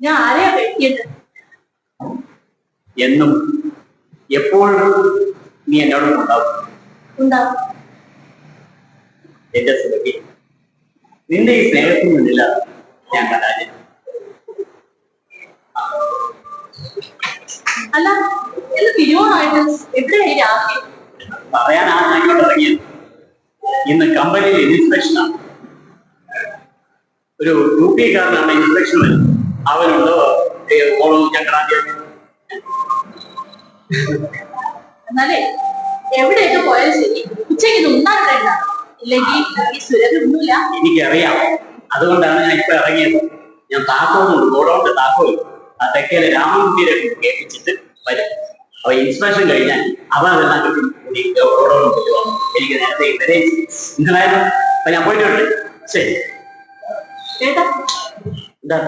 ഞാൻ ആരെയാ പേടിക്കുന്നത്? എന്നും എപ്പോഴും നീ എന്നോടൊപ്പം ഉണ്ടാവും. എന്റെ സുഖി, നിന്റെ ഈ സ്നേഹത്തിന് മുന്നില്ല ഞാൻ പരാജയം. അല്ല, എന്ന് തിരുവോണമായിട്ട് എവിടെയായി രാത്രി? പറയാനാണ് ഞാൻ ഇങ്ങോട്ട് ഇറങ്ങിയത്. ഇന്ന് കമ്പനിയിൽ ഇൻസ്പെക്ഷനാണ്. ഒരു ഊട്ടിക്കാരനാണ് ഇൻസ്പെക്ഷൻ വരുന്നത്. അവനുണ്ടോ ഓണം ചങ്കടാദ്യം. എന്നാലേ എവിടെയൊക്കെ പോയാലും ശരി, ഉച്ചയ്ക്ക് ഉണ്ടാകണ്ട. ഇല്ലെങ്കിൽ ഈ സുരതൊന്നുമില്ല. എനിക്കറിയാം, അതുകൊണ്ടാണ് ഞാൻ ഇപ്പൊ ഇറങ്ങിയത്. ഞാൻ താക്കോലുണ്ട്, ഗോഡൌണിന്റെ താക്കോൽ ആ തെക്കേലെ രാമൻകുട്ടിയെ കേൾപ്പിച്ചിട്ട് വരും. അപ്പൊ ഇൻസ്പെക്ഷൻ കഴിഞ്ഞാൽ അവരെല്ലാം ഗോഡൌണിൽ പോയി. എനിക്ക് നേരത്തെ ഇവരെ നിങ്ങളായിരുന്നു. അപ്പൊ ഞാൻ പോയിട്ടുണ്ട്. ശരി. ചേട്ടാ, എന്താ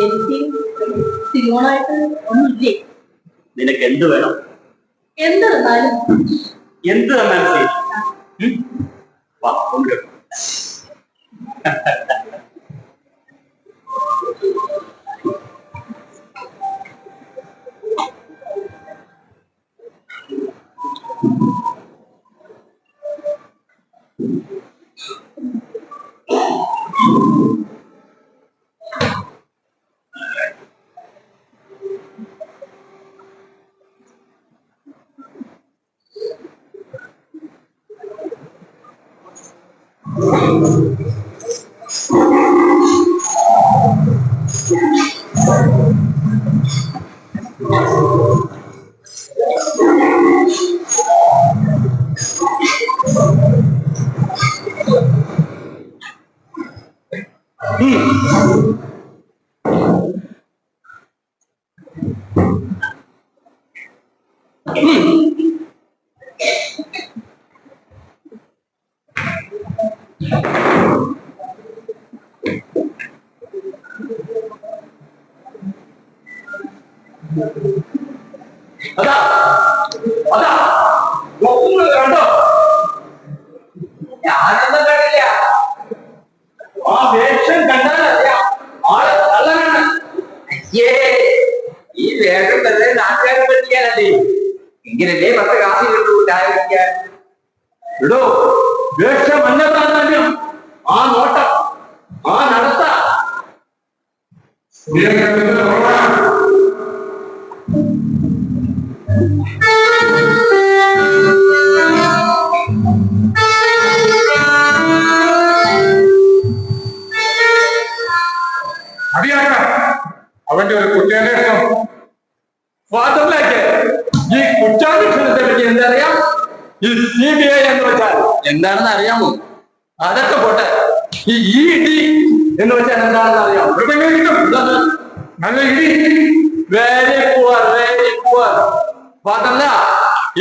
എനിക്ക് തിരുവോണമായിട്ട് ഒന്നുമില്ലേ? നിനക്ക് എന്ത് വേണം? എന്ത് തന്നാലും. എന്ത് തന്നാലും ശരി. വാ, കൊണ്ടുവരും. കണ്ടോ? ഞാനൊന്നും കണ്ടില്ല. ആ വേഷം കണ്ടാലറിയാം ആള് കള്ളനാണ്. അയ്യേ, ഈ വേഷം തന്നെ നാട്ടുകാരെ പറ്റിക്കാനല്ലേ? ഇങ്ങനല്ലേ 10 കാശ് കിട്ടൂ ചായ കുടിക്കാൻ. ഇടോ, വേഷം മഞ്ഞ പ്രാധാന്യം, ആ നോട്ടം, ആ നടത്ത. അവന്റെ ഒരു കുറ്റേഷം ഫാദറിലേക്ക് ഈ കുറ്റാന്വേഷണത്തെ പറ്റി എന്തറിയാം? ഈ CBI എന്ന് വെച്ചാൽ എന്താണെന്ന് അറിയാമോ? അതൊക്കെ പോട്ടെ, ഈ ഇടി എന്ന് വെച്ചാൽ എന്താണെന്ന് അറിയാം. എവിടെയെങ്കിലും കിട്ടും. നല്ല ഇടി. Very poor, very poor. അതല്ല,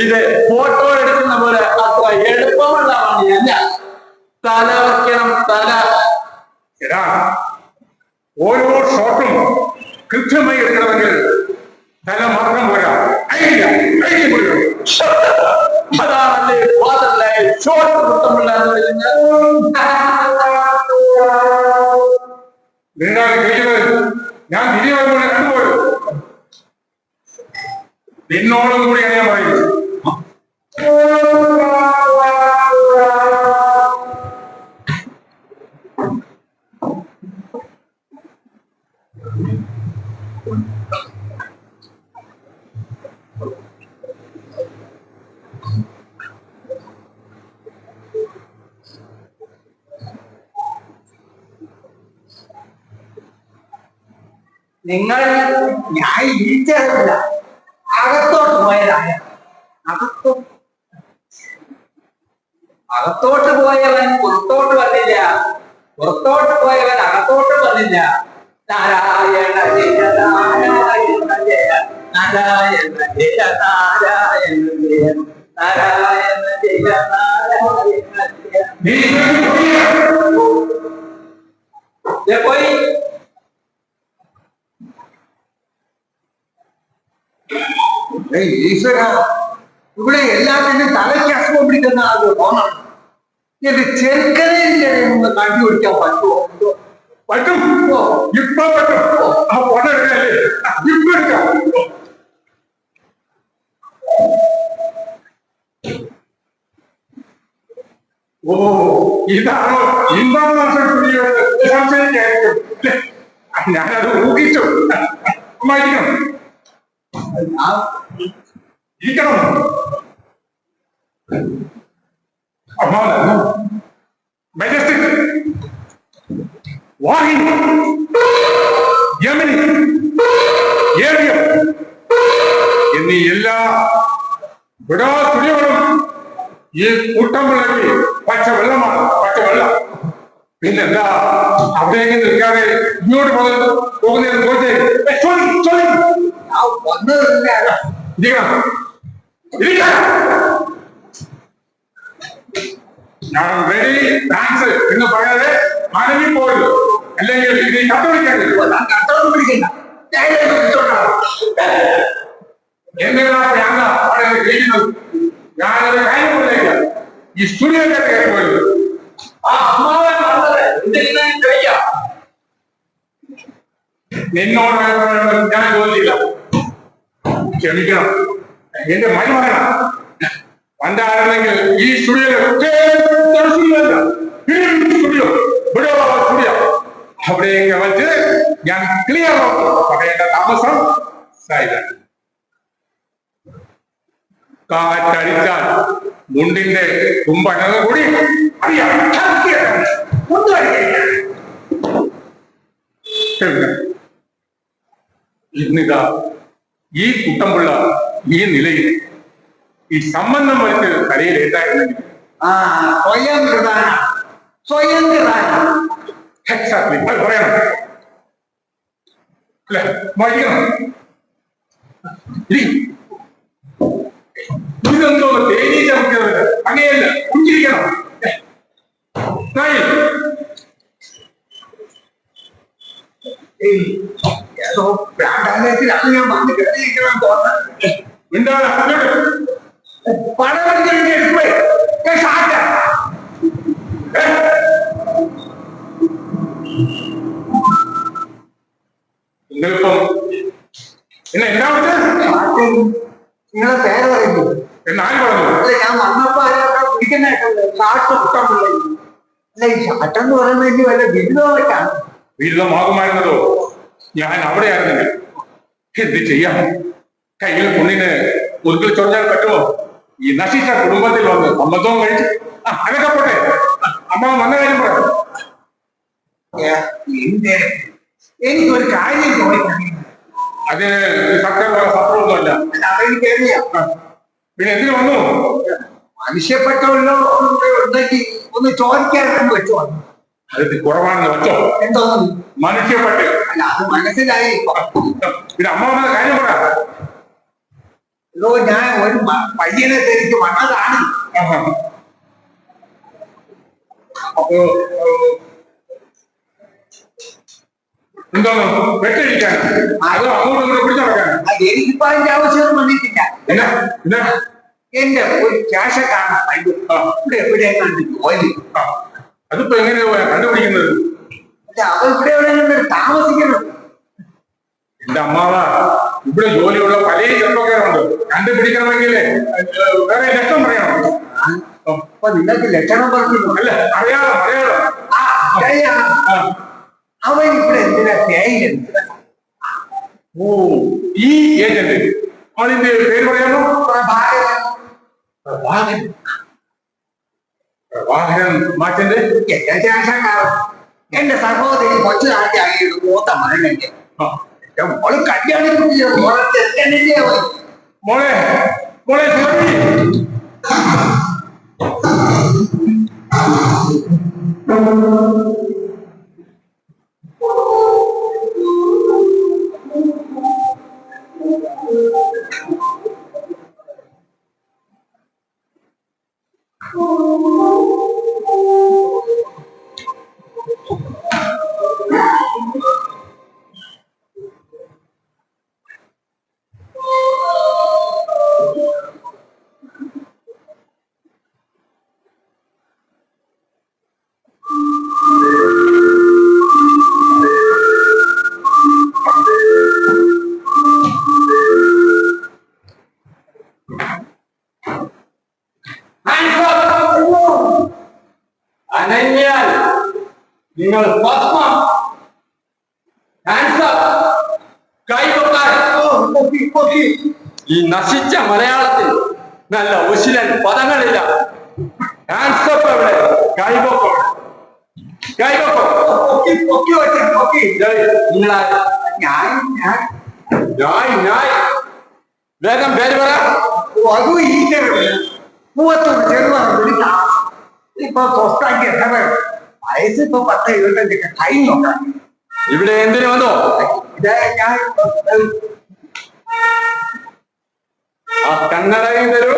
ഇത് ഫോട്ടോ എടുക്കുന്ന പോലെ അത്ര എളുപ്പമുള്ള പണിയല്ല. തല വയ്ക്കണം, തല. എടാ, ഓരോ ഷോട്ടും കൃത്യമായി എടുക്കണമെങ്കിൽ തല മാത്രം പോരാ, ഐഡിയ കൊടുക്കണം. അതാണല്ലേ ഫാദറിലെ ഷോട്ട് വൃത്തമുള്ള നിങ്ങളാണ് കേൾക്കുന്നത്. ഞാൻ തിരികെ വരുമ്പോൾ കണ്ടുപോയത് നിന്നോടും കൂടിയാണ് ഞാൻ പറയുന്നത്. നിങ്ങൾ ഞാൻ ഇരിച്ചറിയില്ല, അകത്തോട്ട് പോയതാണ്. അകത്തോട്ട് പോയവൻ പുറത്തോട്ട് വന്നില്ല, പുറത്തോട്ട് പോയവൻ അകത്തോട്ട് വന്നില്ല. നാരായണ ജയ നാരായണ ജയ നാരായണ ജയ നാരായണ ജയ നാരായണ ജയ നാരായണ ജയ. പോയി ഈശ്വര, ഇവിടെ എല്ലാത്തിനും തലയ്ക്ക് അസുഖം പിടിക്കുന്ന ആൾക്ക് തോന്നണം. ഇത് ചെറുക്കനെ ഒന്ന് കണ്ടുപിടിക്കാൻ പറ്റുമോ? പറ്റും, ഇപ്പൊ പറ്റും. ആ പണം എടുക്കാല്ലേ, ഇപ്പൊ എടുക്കാം. ഓ, ഇതാണോ ഇന്റർനാഷണൽ സംശയിക്കായിരിക്കും. ഞാനത് ഊഹിച്ചു. ഇരിക്കണം, ഇരിക്കണം. മെജസ്റ്റിക്, വാഹിനി, യമനി, ഏരിയം എന്നീ എല്ലാ വിടാതുര്യങ്ങളും ഈ കൂട്ടം വിളക്കി പച്ചവെള്ളമാണ്, പച്ചവെള്ളം. പിന്നെന്താ അവിടേക്ക് നിൽക്കാതെ ഇങ്ങോട്ട് പോകുന്നതെന്ന് ഞാൻ റെഡി താങ്ക്സ് എന്ന് പറയാതെ മടങ്ങി പോയത്. അല്ലെങ്കിൽ ഇത് കത്തോലിക്കാൻ പിടിക്കണ്ട. എന്തെങ്കിലും അവിടെ കഴിക്കുന്നത്. ഞാനത് കാര്യങ്ങളിലേക്ക് ഈ സ്റ്റുഡിയോയിലേക്ക് കയറി പോയത്. ആ അമ്മാവൻ വന്നത് എന്തെങ്കിലും കഴിക്കാം. നിന്നോട് ഞാൻ ചോദിച്ചില്ല, ക്ഷമിക്കണം. എന്റെ മരുമകന പണ്ടായിരുന്നെങ്കിൽ ഈ സ്റ്റുഡിയോ സ്റ്റുഡിയോ സ്റ്റുഡിയോ അവിടെയൊക്കെ വെച്ച് ഞാൻ ക്ലിയർ പറയേണ്ട താമസം ഇതാണ്. കാറ്റടിച്ചാൽ മുണ്ടിന്റെ തുമ്പണങ്ങ് കൂടി അറിയാം. ഇന്നിതാ ഈ കുട്ടമ്പുള്ള ഈ നിലയിൽ ഈ സംബന്ധം വലിച്ച് തലയിൽ ഏറ്റായിരുന്നെങ്കിൽ സ്വയം പ്രധാനം, സ്വയം പ്രധാനം. എക്സാക്ട്ലി അത് പറയണം അല്ലെ? വഴിക്കണം. ഇതെന്തോ തേനീ ചമക്കുന്നത് അങ്ങനെയല്ല, പുഞ്ചിരിക്കണം. ഏതോ പ്രാധാന്യത്തിലാണ് ഞാൻ വന്ന് കയറിയിരിക്കണം തോന്നുന്നത്. പണം എടുക്കുവേ സാറ്റ നിങ്ങളിപ്പം എന്നെ എന്താ നിങ്ങളെ പേര് പറയുന്നു. എന്നാര് പറഞ്ഞു? അല്ല, ഞാൻ വന്നപ്പോ ആരൊക്കെ പിടിക്കുന്ന ഷാട്ട് കിട്ടാൻ അല്ല, ഈ ഷാട്ടെന്ന് പറയുന്നത് ഇനി വല്ല ബിരുദമായിട്ടാണ്. ബിരുദമാകുമായിരുന്നതോ? ഞാൻ അവിടെ ആയിരുന്നെങ്കിൽ എന്ത് ചെയ്യാം? കയ്യിൽ കുഞ്ഞിന് ഒതുക്കൽ ചൊറിഞ്ഞാൽ പറ്റുമോ? ഈ നശിച്ച കുടുംബത്തിൽ വന്ന് അമ്മത്വം കഴിച്ച് അതൊക്കെ പോട്ടെ. അമ്മ വന്ന കാര്യം പറയാം. എനിക്കൊരു കാര്യം ചോദിക്കണം. അത് സർക്കാർ സത്രമൊന്നുമല്ല. അതെനിക്കറിയാം. പിന്നെ എന്തിനു വന്നു? മനുഷ്യപ്പെട്ടവല്ലോ ഉണ്ടെങ്കിൽ ഒന്ന് ചോദിക്കാറുണ്ട് വെച്ചു വന്നു. അത് കുറവാണെന്ന് വെച്ചോ. എന്തോന്നു? മനുഷ്യപ്പെട്ട്. അല്ല, അത് മനസ്സിലായി. പിന്നെ അമ്മ വന്ന കാര്യം പറ. ഇതോ ഞാൻ ഒരു പയ്യനെ തിരിച്ച് വന്നതാണ്. അപ്പോ എന്താണ് വെട്ടിരിക്കാൻ? അത് അങ്ങോട്ടും ഇങ്ങോട്ട് പിടിച്ചു നടക്കാൻ? എനിക്കിപ്പോ അതിന്റെ ആവശ്യമൊന്നും വന്നിട്ടില്ല. പിന്നെ പിന്നെ എന്റെ ഒരു ക്യാഷൊക്കെയാണ് ഇവിടെ എവിടെ കണ്ടു ജോലി. അതിപ്പോ എങ്ങനെയാ കണ്ടുപിടിക്കുന്നത്? അവ ഇവിടെ എവിടെ താമസിക്കണം. എന്റെ അമ്മാവ, ഇവിടെ ജോലിയുള്ള പല ചെറുപ്പക്കാരുണ്ട്. കണ്ടുപിടിക്കണമെങ്കിൽ വേറെ ലക്ഷം പറയണം. അപ്പൊ നിങ്ങൾക്ക് ലക്ഷണം പറഞ്ഞു? അല്ല, അറിയാലോ അറിയാലോ. അവൻ ഇവിടെ എന്തിനാ തേയില? ഓ, ഈ ഏജന്റ് അവളിന്റെ പേര് പറയാമോ? പ്രഭാകരൻ. പ്രഭാകരൻ മാറ്റന്റെ എന്റെ ശേഷക്കാരൻ. എന്റെ സഹോദരി കൊച്ചു നാട്ടിൽ മൂത്ത മകനല്ലേ. മോള് കല്യാണിക്കുട്ടിയോ മോളെ തെറ്റല്ലേ അവൻ. മോളെ മോളെ അനന്യാൽ നിങ്ങൾ പത്മം കൈവക്കാൻ. ഈ നശിച്ച മലയാളത്തിൽ നല്ല ഉശിലൻ പദങ്ങളില്ല. ഹാൻഡ്സപ്പ് എവിടെ? കൈവക്കോ കൈവക്കോ. നിങ്ങളാ? വേഗം പേര് പറ. അതും ഈ മൂവത്തൊന്ന് ചെറുതാണ് വിളിക്കാം. ഇപ്പൊ സ്വസ്ഥാക്കി എത്ര വയസ്സിപ്പോ 10-25 കഴിഞ്ഞോക്കാം. ഇവിടെ എന്തിനു വന്നോ? ഞാൻ ആ കണ്ണടയും തരൂ.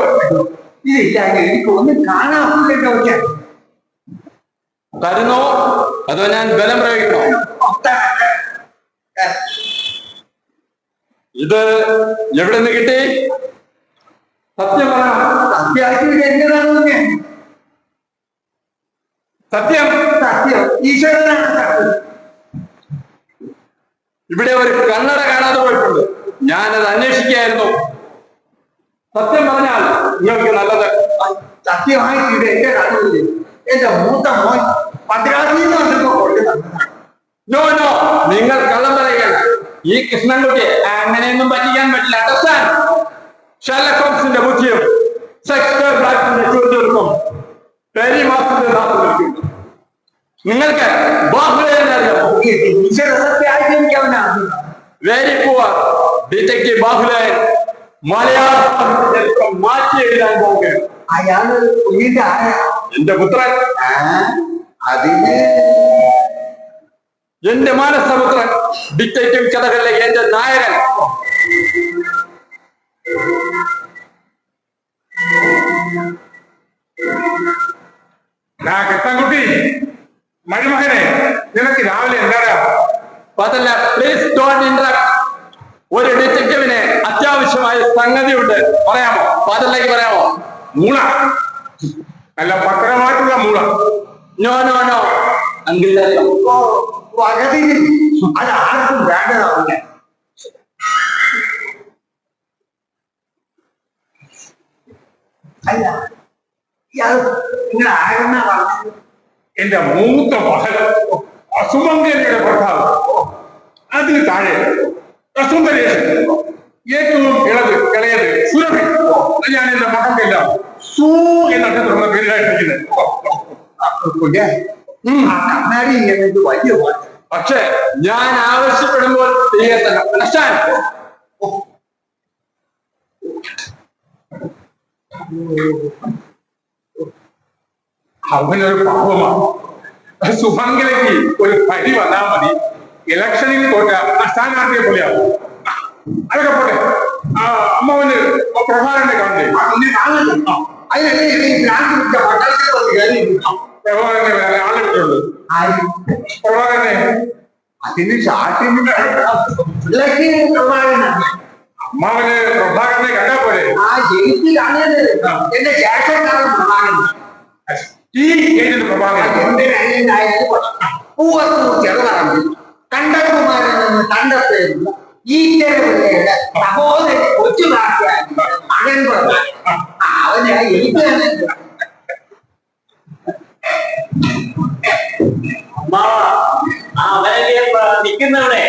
ഇതില്ല, എനിക്ക് ഒന്നും കാണാറില്ലല്ലോ. തരുന്നോ അതോ ഞാൻ ബലം പ്രയോഗിക്കണോ? ഇത് എവിടെ നിന്ന് കിട്ടി? സത്യം പറ. സത്യാവശ്യം എന്തിനാണ്? സത്യം സത്യം ഈശ്വരനാണ് സത്യം. ഇവിടെ ഒരു കണ്ണട കാണാതെ പോയിട്ടുണ്ട്. ഞാനത് അന്വേഷിക്കായിരുന്നു. സത്യം പറഞ്ഞാൽ നിങ്ങൾക്ക് നല്ലത്. സത്യമായിട്ട് ഇത് എന്റെ കണ്ണൂര് എന്റെ മൂത്ത മോൻ മദ്രാസിൽ നിന്ന് വന്നപ്പോ കൊണ്ടുവന്നതാണ്. നോ നോ, നിങ്ങൾ കള്ളം പറയുകയാണ്. ഈ കൃഷ്ണൻകുട്ടിയെ അങ്ങനെയൊന്നും പറ്റിക്കാൻ പറ്റില്ല. അണ്ടർസ്റ്റാൻഡ്? ഷെർലക് ഹോംസിന്റെ ബുദ്ധിയും ഷേക്സ്പിയർ ബ്ലാക്കിന്റെ ചോദ്യങ്ങൾക്കും പെരി മാസത്തിന്റെ നാട്ടിൽ നിൽക്കും. നിങ്ങൾക്ക് ബാഹുലേനെ അറിയാമോ? ഈശ്വര സത്യമായിട്ട് എനിക്ക് അവനാണ്. Very poor detective Bahulean Malayalam മാറ്റി എഴുതാൻ പോവുകയാണ്. അയാള് കുഞ്ഞിന്റെ ആയ എന്റെ പുത്രൻ, അതിന് എന്റെ മാനസപുത്രൻ, ഡിറ്റക്റ്റീവ് കഥകളിലെ എന്റെ നായകൻ. കൃഷ്ണൻകുട്ടി, മരുമകനെ, നിനക്ക് രാവിലെ എന്താ? അതല്ല, പ്ലീസ് ഡോണ്ട് ഇന്ററപ്റ്റ്. ഒരു ഡിറ്റക്റ്റീവിന് അത്യാവശ്യമായ സംഗതിയുണ്ട്. പറയാമോ? പാതലിലേക്ക് പറയാമോ? മൂള, അല്ല പത്രമായിട്ടുള്ള മൂള. നോ നോ നോ അങ്കിൾ, വകതി അത് ആർക്കും വേണ്ടതാവില്ല. അല്ല, ഇയാൾ നിങ്ങൾ ആരെന്നാ പറഞ്ഞത്? എന്റെ മൂത്ത മകൾ അസുമംഗലിയുടെ ഭർത്താവ്, അതിന് താഴെ അസുന്ദരേശൻ, ഏറ്റവും ഇളയത് സുരഭി. ഞാൻ എന്റെ മകൾക്കില്ല സൂ എന്നൊക്കെ തുടർന്ന പേരിലായിട്ടിരിക്കുന്നത്. കണ്ണാടി ഇങ്ങനെ വലിയ പക്ഷെ ഞാൻ ആവശ്യപ്പെടുമ്പോൾ ചെയ്യത്തന്നെ. അവനൊരു പാപമാണ്. സുമംഗലയ്ക്ക് ഒരു പരി വന്നാൽ മതി, ഇലക്ഷനിൽ തോറ്റ സ്ഥാനാർത്ഥിയെ പോലെയാവും. അതൊക്കെ പോട്ടെ. അമ്മാവന് പ്രഭാകരനെ കാണണ്ടേ? പ്രഭാകരനെ വേറെ ആളെ വിട്ടുള്ളൂ. പ്രഭാകരനെ അതിന് സാധ്യത അമ്മാവന് പ്രഭാകരനെ കണ്ടാ പോലെ. ആ ജയിച്ചിലാണ് എന്റെ ശേഷനാണ് പ്രഭാകരൻ. ഈ ഏജന്റ് പ്രഭാകരൻ എന്റെ അനിയനായാലും പൂവത്തൂർ ചെറുതാണ് കണ്ടകുമാരൻ നിന്ന് കണ്ടെത്തുന്നു. ഈ ചെറുപിള്ളയുടെ സഹോദരൻ കൊച്ചു നാട്ടിയാണ് മകൻ അവന് എനിക്ക് നിക്കുന്നവിടെ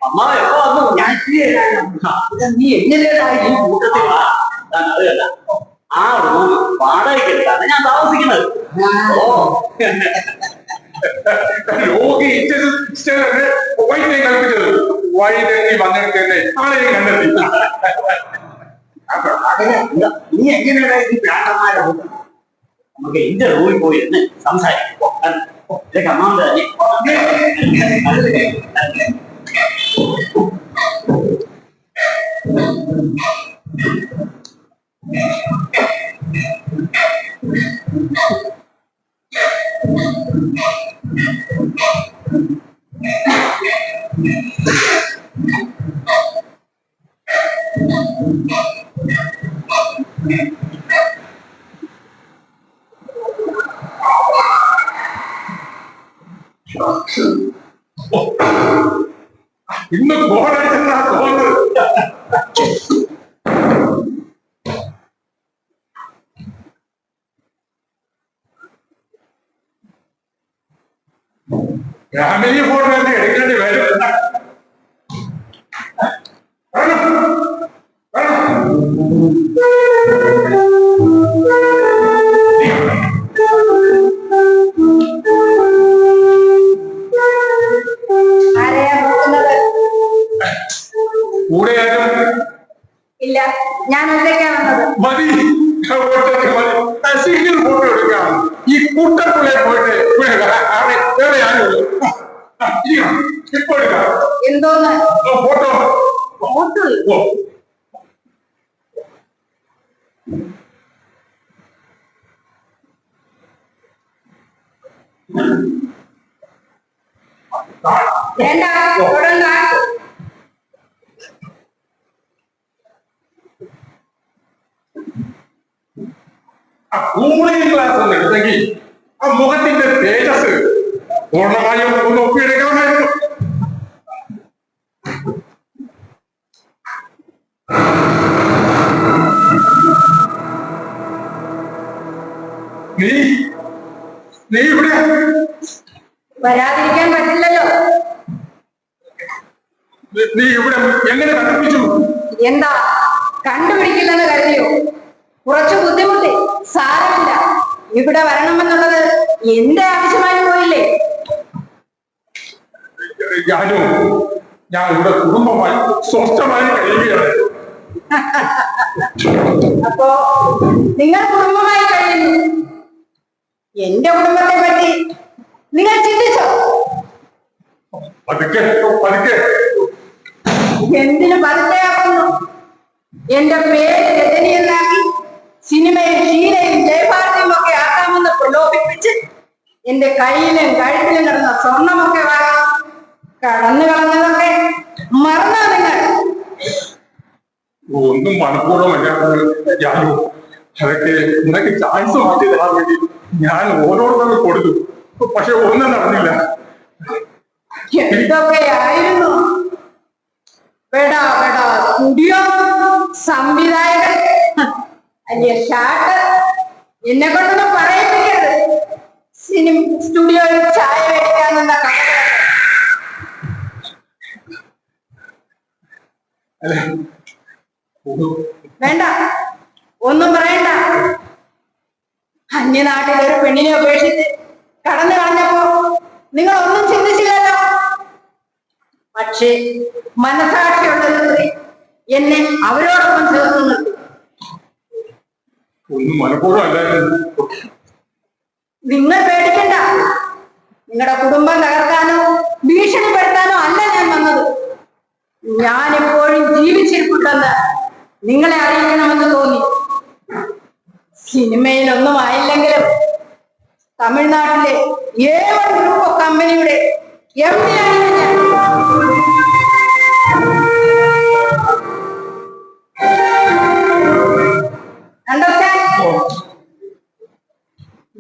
അമ്മാവ എപ്പോ വന്നു? നീ എങ്ങനെയാണ് ഈ കൂട്ടത്തിൽ ആ റൂം വാടകയ്ക്ക് എടുത്താണ് ഞാൻ താമസിക്കുന്നത്. രോഗി വൈദ്യം കൽപ്പിച്ചത് വൈദ്യുതി വന്നെടുക്കല്ലേ ആളെയും കണ്ടെത്തി. നീ എങ്ങനെയാണ് ഈ പ്രാട്ടന്മാരെ നമുക്ക് എന്റെ റൂമിൽ പോയി എന്ന് സംസാരിക്കും. ഇതൊക്കെ അമ്മാവന്റെ തന്നെ. ഇന്ന് ഗോളടിച്ചെന്നാ തോന്നുന്നത്. ഫാമിലി ഫോട്ടോ തന്നെ എടുക്കേണ്ടി വരും. കൂടെ ഇല്ല, ഞാൻ ഒറ്റയ്ക്കാണ് വന്നത്. മതി, സിംഗിൾ ഫോട്ടോ എടുക്കാം. ഈ കൂട്ടത്തിലെ പോയിട്ട് വേറെ ആരും ഇപ്പൊ എടുക്കാം. എന്തോന്ന് ഫോട്ടോ ഫോട്ടോ? വേണ്ട, തൊടണ്ട. കൂളിംഗ് ഗ്ലാസ് ഒന്ന് എടുത്തെങ്കിൽ ആ മുഖത്തിന്റെ തേജസ് പൂർണ്ണമായും ഒന്ന് ഒപ്പിയെടുക്കണമായിരുന്നു. നീ ഇവിടെ വരാതിരിക്കാൻ പറ്റില്ലല്ലോ. നീ ഇവിടെ എങ്ങനെ കണ്ടുപിടിച്ചു? എന്താ കണ്ടുപിടിക്കില്ലെന്ന് കരുതിയോ? കുറച്ച് ബുദ്ധിമുട്ടി, സാരമില്ല. ഇവിടെ വരണമെന്നുള്ളത് എന്റെ ആവശ്യമായി പോയില്ലേ? ഞാൻ ഇവിടെ കുടുംബമായി സ്വസ്ഥമായി കഴിയുകയാണ്. അപ്പോ നിങ്ങൾ കുടുംബമായി കഴിയുന്നു. എന്റെ കുടുംബത്തെ പറ്റി നിങ്ങൾ ചിന്തിച്ചോ? പതുക്കെ പതുക്കെ. എന്തിനു പതുക്കെയാക്കുന്നു? എന്റെ പേര് രജനി എന്നാക്കി സിനിമയും ഷീലയും ജയഭാരതിയും ഒക്കെ ആക്കാമെന്ന് പ്രലോഭിപ്പിച്ച് എന്റെ കയ്യിലും കഴുത്തിലും കിടന്ന സ്വർണമൊക്കെ വാങ്ങി കടന്നു കളഞ്ഞതൊക്കെ മറന്നോ നിങ്ങൾ? ഒന്നും മനഃപൂർവ്വമല്ല. അതൊക്കെ നിനക്ക് ചാൻസ് മാറ്റി തരാൻ വേണ്ടി ഞാൻ ഓരോരുത്തരും കൊടുത്തു. പക്ഷെ ഒന്നും നടന്നില്ല. എന്തൊക്കെയായിരുന്നു? പെടാ പെടാ സ്റ്റുഡിയോ, സംവിധായകൻ, അല്ലെ ഷാട്ട്, എന്നെ കൊണ്ടൊന്നും പറയിപ്പിക്കരുത്. സിനിമ സ്റ്റുഡിയോയിൽ ചായ മേടിക്കാനുള്ള വേണ്ട, ഒന്നും പറയണ്ട. അന്യനാട്ടിൽ ഒരു പെണ്ണിനെ ഉപേക്ഷിച്ച് കടന്നു കളഞ്ഞപ്പോ നിങ്ങൾ ഒന്നും ചിന്തിച്ചില്ലല്ലോ. പക്ഷേ മനസാക്ഷിയുള്ള സ്ത്രീ എന്നെ അവരോടൊപ്പം ചേർത്ത് നിർത്തി. ഒന്നും മനഃപൂർവ്വം അല്ലായിരുന്നു. നിങ്ങൾ പേടിക്കണ്ട. നിങ്ങളുടെ കുടുംബം തകർക്കാനോ ഭീഷണിപ്പെടുത്താനോ അല്ല ഞാൻ വന്നത്. ഞാൻ എപ്പോഴും ജീവിച്ചിരിപ്പുണ്ടെന്ന് നിങ്ങളെ അറിയിക്കണമെന്ന് തോന്നി. സിനിമയിലൊന്നും ആയില്ലെങ്കിലും തമിഴ്നാട്ടിലെ A1 ഗ്രൂപ്പ് ഓഫ് കമ്പനിയുടെ MD ആണ് ഞാൻ.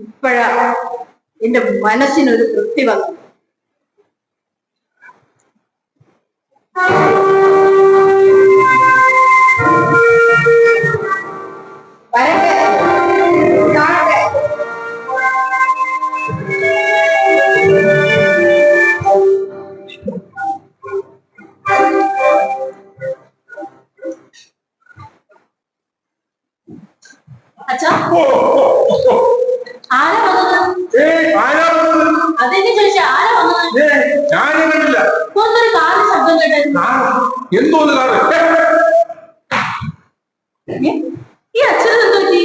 ഇപ്പോഴാ എന്റെ മനസ്സിനൊരു തൃപ്തി വന്നു. വരട്ടെ, കാണട്ടെ. അച്ഛാ, ഓ, ഓ, ഓ, ഓ. ആരാ വന്നത്? ആരാ വന്നത്? അതെന്നെ ചോദിച്ചാ ആരാ വന്നത്? ഞാനും കണ്ടില്ല. പുറത്തൊരു കാറിന് ശബ്ദം കേട്ടായിരുന്നു. എന്തോന്ന് കാറ്? ഈ അച്ഛനെന്ത് പറ്റി?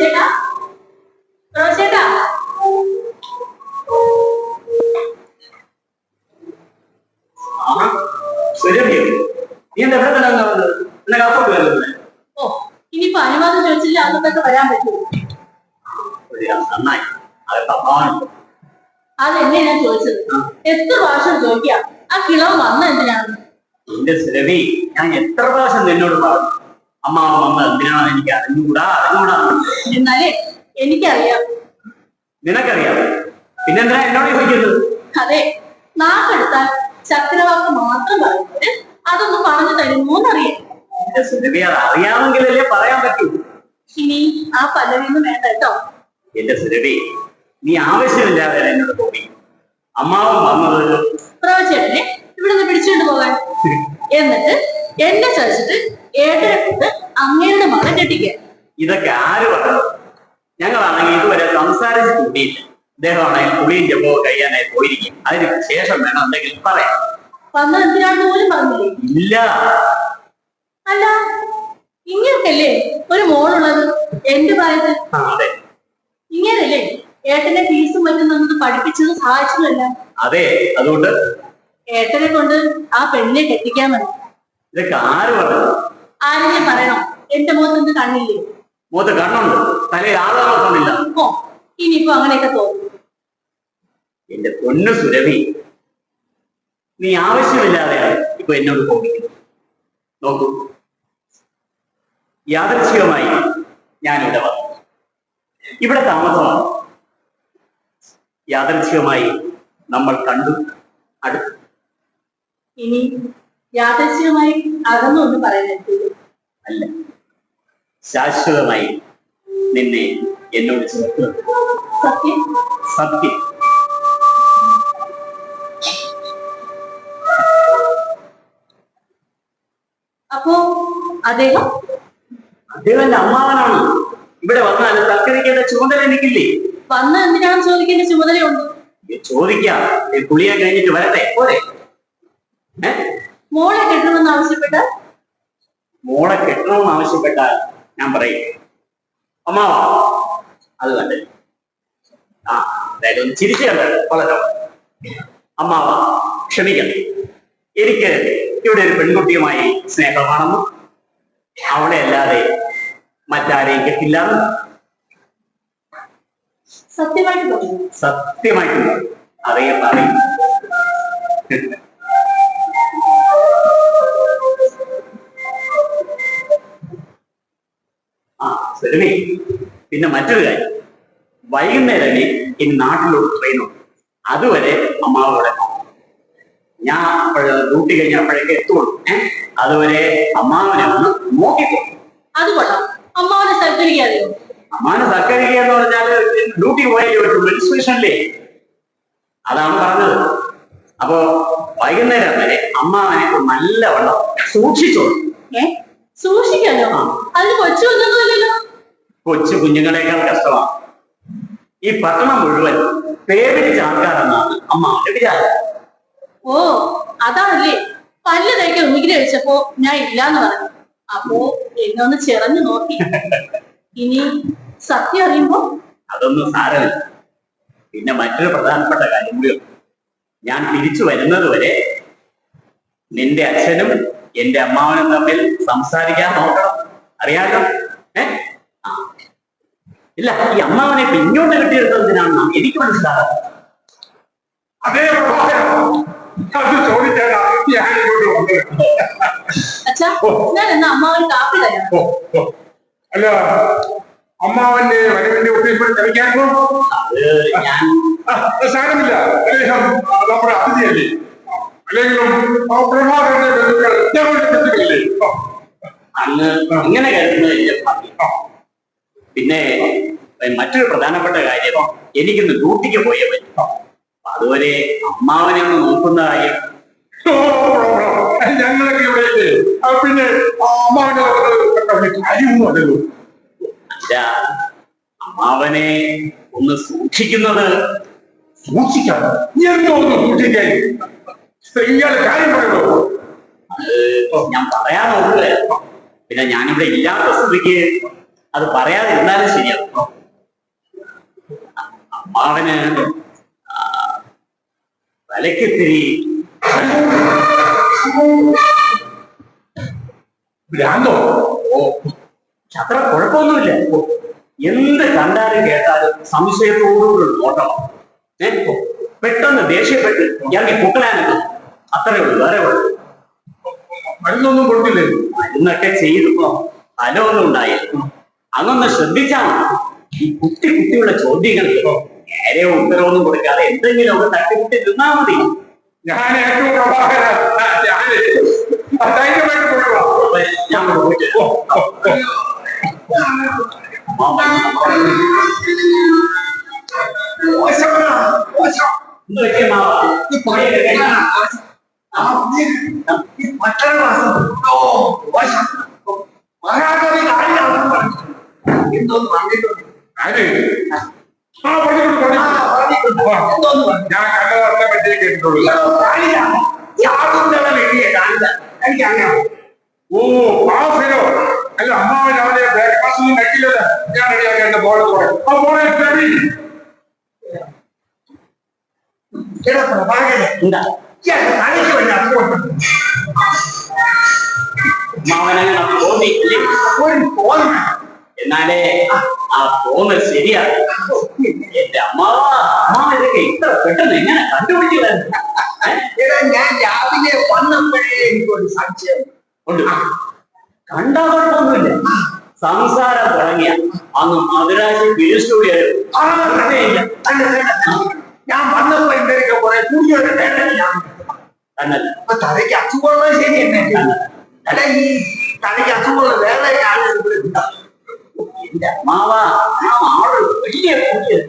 ചേട്ടാ, ചേട്ടാ, സുരഭിയോ? നീ എന്താ ഇവിടെ തന്നെ വന്നത്? എന്നെ കാത്തോട്ട് വരുന്നത്? ഓ, ഇനിയിപ്പോ അനുവാദം ചോദിച്ചില്ല അതൊക്കെ വരാൻ പറ്റുമോ? നന്നായി. അത് തപ്പാണ്. അതെന്നെ ഞാൻ ചോദിച്ചത്. എത്ര പ്രാവശ്യം ചോദിക്കാം ആ കിളവ് വന്ന എന്തിനാണ്? എന്റെ സുരഭി, ഞാൻ എത്ര പ്രാവശ്യം നിന്നോട് പറഞ്ഞു അമ്മാവൻ വന്നത് എന്തിനാണെന്ന് എനിക്ക് അറിഞ്ഞുകൂടാ. എന്നാലേ എനിക്കറിയാം. നിനക്കറിയാം, പിന്നെന്തിനാ എന്നോട് ചോദിക്കുന്നത്? അതെ, നാക്കെടുത്താൽ ചക്രവാക്ക് മാത്രം പറയുന്നത് അതൊന്ന് പറഞ്ഞു തരുമോന്നറിയാം. എന്റെ സുരഭി, അത് അറിയാമെങ്കിലല്ലേ പറയാൻ പറ്റൂ. ഇനി ആ പല്ലവിയൊന്നും വേണ്ട കേട്ടോ. എന്റെ സുരഭി, നീ ആവശ്യമില്ലാതെ എന്നോട് തോന്നി അമ്മാവൻ വന്നത് പ്രവചേട്ടനെ ഇവിടുന്ന് പിടിച്ചുകൊണ്ട് പോകാൻ, എന്നിട്ട് എന്നെ ചതിച്ചിട്ട് ഏട്ടനെ കൊണ്ട് അങ്ങയുടെ മകളെ കെട്ടിക്കാൻ. ഇതൊക്കെ ആര് പറഞ്ഞു? ഞങ്ങളാണെങ്കിൽ ഇതുവരെ സംസാരിച്ച് കൂടിയില്ല. അദ്ദേഹമാണെങ്കിൽ പുളിയും ചെമ്പോ കഴിയാനായി പോയിരിക്കും. അതിന് ശേഷം വേണം എന്തെങ്കിലും പറയാം. വന്നത് എന്തിനാണെന്ന് പോലും പറഞ്ഞില്ലേ? ഇല്ല. അല്ല, ഇങ്ങനല്ലേ ഒരു മോളുള്ളത് എന്റെ പ്രായത്തിൽ? അതെ. ഇങ്ങനല്ലേ ഏട്ടനെ ഫീസും മറ്റും നമുക്ക് പഠിപ്പിച്ചത് സഹായിച്ചതല്ല? അതെ. അതുകൊണ്ട് ഏട്ടനെ കൊണ്ട് ആ പെണ്ണിനെ കെട്ടിക്കാൻ മതി. ഇതൊക്കെ ആര് പറഞ്ഞു? ആരെങ്കിലും പറയണം? എന്റെ മുഖത്തൊന്നും കണ്ണില്ലേ? മുഖത്ത് കണ്ണുണ്ട്, തലയിൽ ആളാമൊന്നുമില്ല. ഓ, ഇനിയിപ്പോ അങ്ങനെയൊക്കെ തോന്നും. എന്റെ പൊന്നു സുരഭി, നീ ആവശ്യമില്ലാതെയാണ് ഇപ്പൊ എന്നോട് കോപിക്കുന്നത്. നോക്കൂ, യാദൃച്ഛികമായി ഞാനിവിടെ വന്നു. ഇവിടെ താമസമാണ്. യാദൃച്ഛികമായി നമ്മൾ കണ്ടു, അടുത്തു. ഇനി യാദൃശ്ചികമായി അകന്നൊന്നും പറയാൻ പറ്റില്ല. അല്ല, ശാശ്വതമായി നിന്നെ എന്നോട് ചേർത്ത് സത്യം? സത്യം. അപ്പോ അദ്ദേഹം അദ്ദേഹം എന്റെ അമ്മാവനാണ്. ഇവിടെ വന്നാൽ തർക്കിക്കേണ്ട ചുമതല എനിക്കില്ലേ? വന്ന എന്തിനാണെന്ന് ചോദിക്കേണ്ട ചുമതലയുണ്ട്. ചോദിക്കാം, കുളിയാൻ കഴിഞ്ഞിട്ട് വരട്ടെ, പോരെ? മോളെ കെട്ടണമെന്ന് ആവശ്യപ്പെട്ട് മോളെ കെട്ടണമെന്ന് ആവശ്യപ്പെട്ടാൽ ഞാൻ പറയും, അമ്മാവാ അത് കണ്ടേ, ആ എന്തായാലും ഒന്ന് ചിരിച്ചു കണ്ടത് വളരെ. അമ്മാവാ ക്ഷമിക്കണം, എനിക്ക് ഇവിടെ ഒരു പെൺകുട്ടിയുമായി സ്നേഹമാണെന്നും അവളെ അല്ലാതെ മറ്റാരെയും കെട്ടില്ലാന്നും. സത്യമായിട്ട് പറഞ്ഞു. സത്യമായിട്ടും അതേ പറയും. ആ ശരി. പിന്നെ മറ്റൊരു കാര്യം, വൈകുന്നേരമേ ഇനി നാട്ടിലോട്ട് ട്രെയിനുണ്ട്. അതുവരെ അമ്മാവോടെ ഞാൻ ഡ്യൂട്ടി കഴിഞ്ഞപ്പോഴേക്ക് എത്തുള്ളൂ. അതുവരെ അമ്മാവനെ ഒന്ന് നോക്കിക്കോ. അത് കൊള്ളാം. അമ്മാവനെ സൽക്കരിക്കാതെയോ? അമ്മാവനെ സൽക്കരിക്കുക എന്ന് പറഞ്ഞാല് ഡ്യൂട്ടി പോയാലേ പറ്റും, രജിസ്ട്രേഷനല്ലേ, അതാണ് പറഞ്ഞത്. അപ്പോ വൈകുന്നേരം വരെ അമ്മാവനെ നല്ലവണ്ണം സൂക്ഷിച്ചോളൂ. സൂക്ഷിക്കാനോ? അതിന് കൊച്ചു കുഞ്ഞൊന്നുമില്ലല്ലോ. കൊച്ചു കുഞ്ഞുങ്ങളെക്കാൾ കഷ്ടമാണ്. ഈ പട്ടണം മുഴുവൻ പേടിച്ച ആൾക്കാരെന്നാണ് അമ്മാവന്റെ വിചാരം. ഓ അതാണല്ലേ. പല്ല് തേക്കാൻ ഉമിക്കിരി കഴിച്ചപ്പോ ഞാൻ ഇല്ലാന്ന് പറഞ്ഞു. അപ്പോ എന്നെ ഒന്ന് ചെറഞ്ഞു നോക്കി. ഇനി സത്യം അറിയുമ്പോ അതൊന്നും സാരമില്ല. പിന്നെ മറ്റൊരു പ്രധാനപ്പെട്ട കാര്യം കൂടിയുണ്ട്. ഞാൻ തിരിച്ചു വരുന്നത് വരെ നിന്റെ അച്ഛനും എന്റെ അമ്മാവനും തമ്മിൽ സംസാരിക്കാൻ നോക്കണം. അറിയാലോ? ഇല്ല, ഈ അമ്മാവനെ ഇപ്പൊ ഇങ്ങോട്ട് കിട്ടിയെടുത്തതിനാണ് എനിക്ക് മനസ്സിലാകുന്നത്. അതേ അത് ചോദിച്ചാണ് ഞാൻ ഇങ്ങോട്ട് വന്നത്. അച്ഛാ, ഞാൻ എന്നാ അമ്മാവൻ കാപ്പി തരാം. അല്ല, അമ്മാവന്റെ വരവിന്റെ ഉദ്ദേശം കളിക്കാനോ? അത് ഞാൻ സാരമില്ല, അദ്ദേഹം നമ്മുടെ അതിഥിയല്ലേ. അല്ലെങ്കിലും പ്രഭാകരന്റെ ബന്ധുക്കൾ ഞങ്ങളുടെ ബന്ധുക്കളില്ലേ? അന്ന് ഇങ്ങനെ കരുതുന്നത് എന്റെ ഭാഗ്യം. പിന്നെ മറ്റൊരു പ്രധാനപ്പെട്ട കാര്യം, എനിക്കിന്ന് ഡ്യൂട്ടിക്ക് പോയേ പറ്റും. അതുവരെ അമ്മാവനെ ഒന്ന് നോക്കുന്ന കാര്യം. ഞങ്ങളൊക്കെ ഇവിടെ പിന്നെ അമ്മാവനെ കാര്യമൊന്നും അല്ലല്ലോ. അല്ല, അമ്മാവനെ ഒന്ന് സൂക്ഷിക്കുന്നത്. സൂക്ഷിക്കാം? എന്തോ ഒന്ന് സൂക്ഷിക്കാൻ? സ്ത്രീകളുടെ കാര്യം പറയണോ? അത് ഞാൻ പറയാൻ നോക്കുക. പിന്നെ ഞാനിവിടെ ഇല്ലാത്ത സ്ഥിതിക്ക് അത് പറയാതിരുന്നാലും ശരിയാവും. അമ്മാവന് തലയ്ക്കിത്തിരി ഭ്രാന്തോ? ഓ, അത്ര കുഴപ്പമൊന്നുമില്ല. എന്ത് കണ്ടാലും കേട്ടാലും സംശയത്തോടുകൂടി നോട്ടമാണ്. പെട്ടെന്ന് ദേഷ്യപ്പെട്ട് ഇറങ്ങി കുട്ടലാനൊക്കെ അത്രേ ഉള്ളൂ, വേറെ ഉള്ളൂ. മരുന്നൊന്നും കൊടുത്തില്ലേ? മരുന്നൊക്കെ ചെയ്തപ്പോ ഫലമൊന്നും ഉണ്ടായിരുന്നു. അതൊന്ന് ശ്രദ്ധിച്ചാൽ മതി. ഈ കുട്ടിയുള്ള ചോദ്യങ്ങൾ നേരെ ഉത്തരവൊന്നും കൊടുക്കാതെ എന്തെങ്കിലും ഒക്കെ തട്ടിക്കുട്ടി നിന്നാ മതി. ഞാൻ ഏറ്റവും പ്രഭാകര ധൈര്യമായിട്ട് കൊടുക്കുക. ഞാൻ പോയിട്ട് മഹാകവി എന്തോന്ന് പറഞ്ഞിട്ടുണ്ട്. ആര്? ഞാൻ കണ്ടതറിനെ പറ്റിയേ കേട്ടിട്ടുള്ളൂ. ഓ, പാഫിലോ? അല്ല, അമ്മാവൻ അവനെ ബ്രേക്ക്ഫാസ്റ്റ് ഒന്നും കഴിക്കില്ലല്ലോ. ഞാൻ റെഡിയാക്കി എന്റെ ബോള് പോയത്. ആ ബോളെ പ്രഭാകരൻ എന്താ തലയ്ക്ക് വേണ്ട അതുകൊണ്ട് മാവനങ്ങനെ തോന്നി അല്ലേ? തോന്നണം. എന്നാലേ ആ തോന്നൽ ശരിയാണ്. എന്റെ അമ്മാവ ഇതൊക്കെ ഇത്ര പെട്ടെന്ന് എങ്ങനെ കണ്ടുപിടിച്ചത്? ഞാൻ രാവിലെ വന്നപ്പോഴേ എനിക്കൊരു സംശയം ഉണ്ട്. കണ്ടാ കുഴപ്പമൊന്നുമില്ല. സംസാരം തുടങ്ങിയ അന്ന് മധുരാശി ഫിലിസ്റ്റൂഡിയായിരുന്നു. ഞാൻ വന്നപ്പോ എന്തൊക്കെ കുറെ കൂടിയോടെ തലയ്ക്ക് അസുഖമുള്ളത് ശരി തന്നെ. എടാ ഈ തലയ്ക്ക് അസുഖമുള്ള വേറെ ആളുകൾ ഇവിടെ ഉണ്ടാവും. എന്റെ അമ്മാവാ ആ ആള് വലിയ കുട്ടിയാണ്.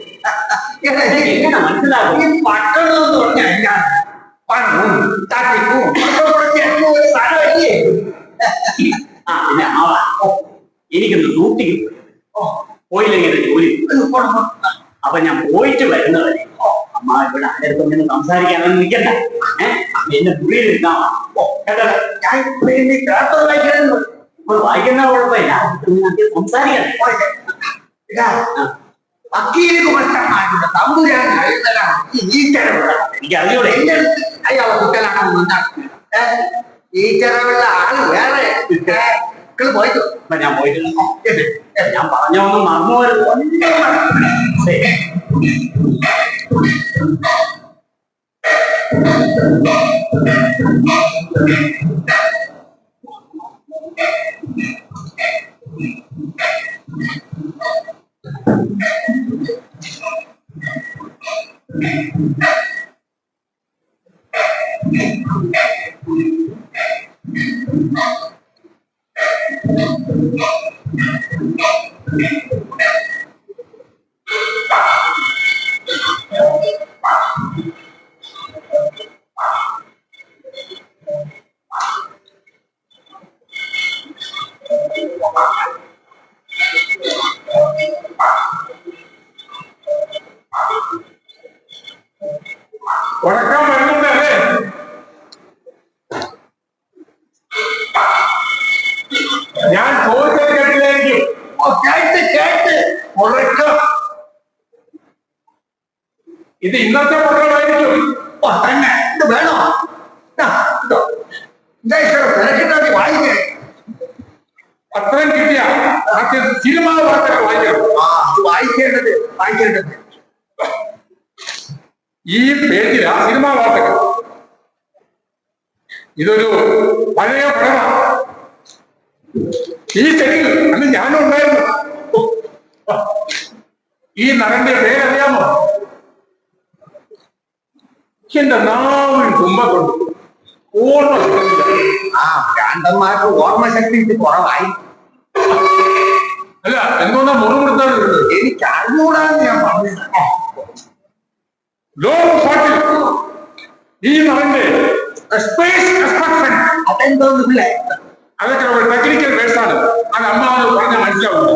എങ്ങനെ മനസ്സിലാകും? ഈ പട്ടണം എന്ന് പറഞ്ഞാൽ എന്നാ? പണവും തട്ടിപ്പും ഒക്കെ ഒരു സ്ഥലമല്ലേ? ആ പിന്നെ അമ്മാവാ എനിക്കൊന്ന് ഡ്യൂട്ടിക്ക് പോയില്ലെങ്കിൽ ജോലി അപ്പൊ ഞാൻ പോയിട്ട് വരുന്നവരെ അമ്മ ഇവിടെ ആരെടുത്തും ഇങ്ങനെ സംസാരിക്കാനൊന്നും നിൽക്കണ്ട. എന്നെ പുള്ളിയിൽ ഇരുന്നാ കേട്ടോ. ഞാൻ ഇനി പേപ്പർ വായിക്കാനും ഇപ്പൊ വായിക്കുന്ന കുഴപ്പമില്ല, സംസാരിക്കാൻ ഇതാ വക്കീല് കുമരന്മാരുടെ തമ്പുരാൻ എഴുതലാണ് ഈ ഈച്ചരവുള്ള. എനിക്ക് അറിയൂടെ. എന്റെ അടുത്ത് അയാളെ കുട്ടലാണെന്ന് ഈച്ചരവുള്ള ആള് വേറെ പോയിക്കോ. അപ്പൊ ഞാൻ പോയിരുന്നു. ഞാൻ പറഞ്ഞൊന്നും മറന്നു വരുന്നു. ശരി. ഉറക്കാൻ വരുന്നുണ്ടല്ലേ? ഞാൻ ചോദിച്ചത് കേട്ടില്ലായിരിക്കും. കേട്ട് ഉറക്കം. ഇത് ഇന്നത്തെ പത്രമായിരിക്കും. തന്നെ ഇത് വേണോ? തിരക്കിട്ടാക്കി വായിക്കേ. പത്രം കിട്ടിയ സിനിമ വാർത്തകൾ വായിക്കണം. അത് വായിക്കേണ്ടത് ഈ പേജില സിനിമാ വാർത്തകൾ. ഇതൊരു പഴയ പടമാണ്. ഈ സെറ്റിൽ അന്ന് ഞാനും ഉണ്ടായിരുന്നു. ഈ നടന്റെ പേരറിയാമോ? എന്റെ നാവിൻ തുമ്പത്തുണ്ട്. ഓർമ്മ കിട്ടുന്നില്ല. ഭ്രാന്തന്മാർക്ക് ഓർമ്മശക്തി ഇത് കുറവായി. അല്ല എന്തോന്നാ മുറിമുറുത്താണ്. എനിക്ക് അറിഞ്ഞൂടാന്ന് ഞാൻ പറഞ്ഞത്. ലോകപാട്ടിൽ ഈ നടന്റെ സ്പേസ് കൺസ്ട്രക്ഷൻ അതെന്തോന്നില്ലേ? അതൊക്കെ ഒരു ടെക്നിക്കൽ ബേസാണ്. അത് അമ്മാവ് പറഞ്ഞാൽ മനസ്സിലാവുന്നു.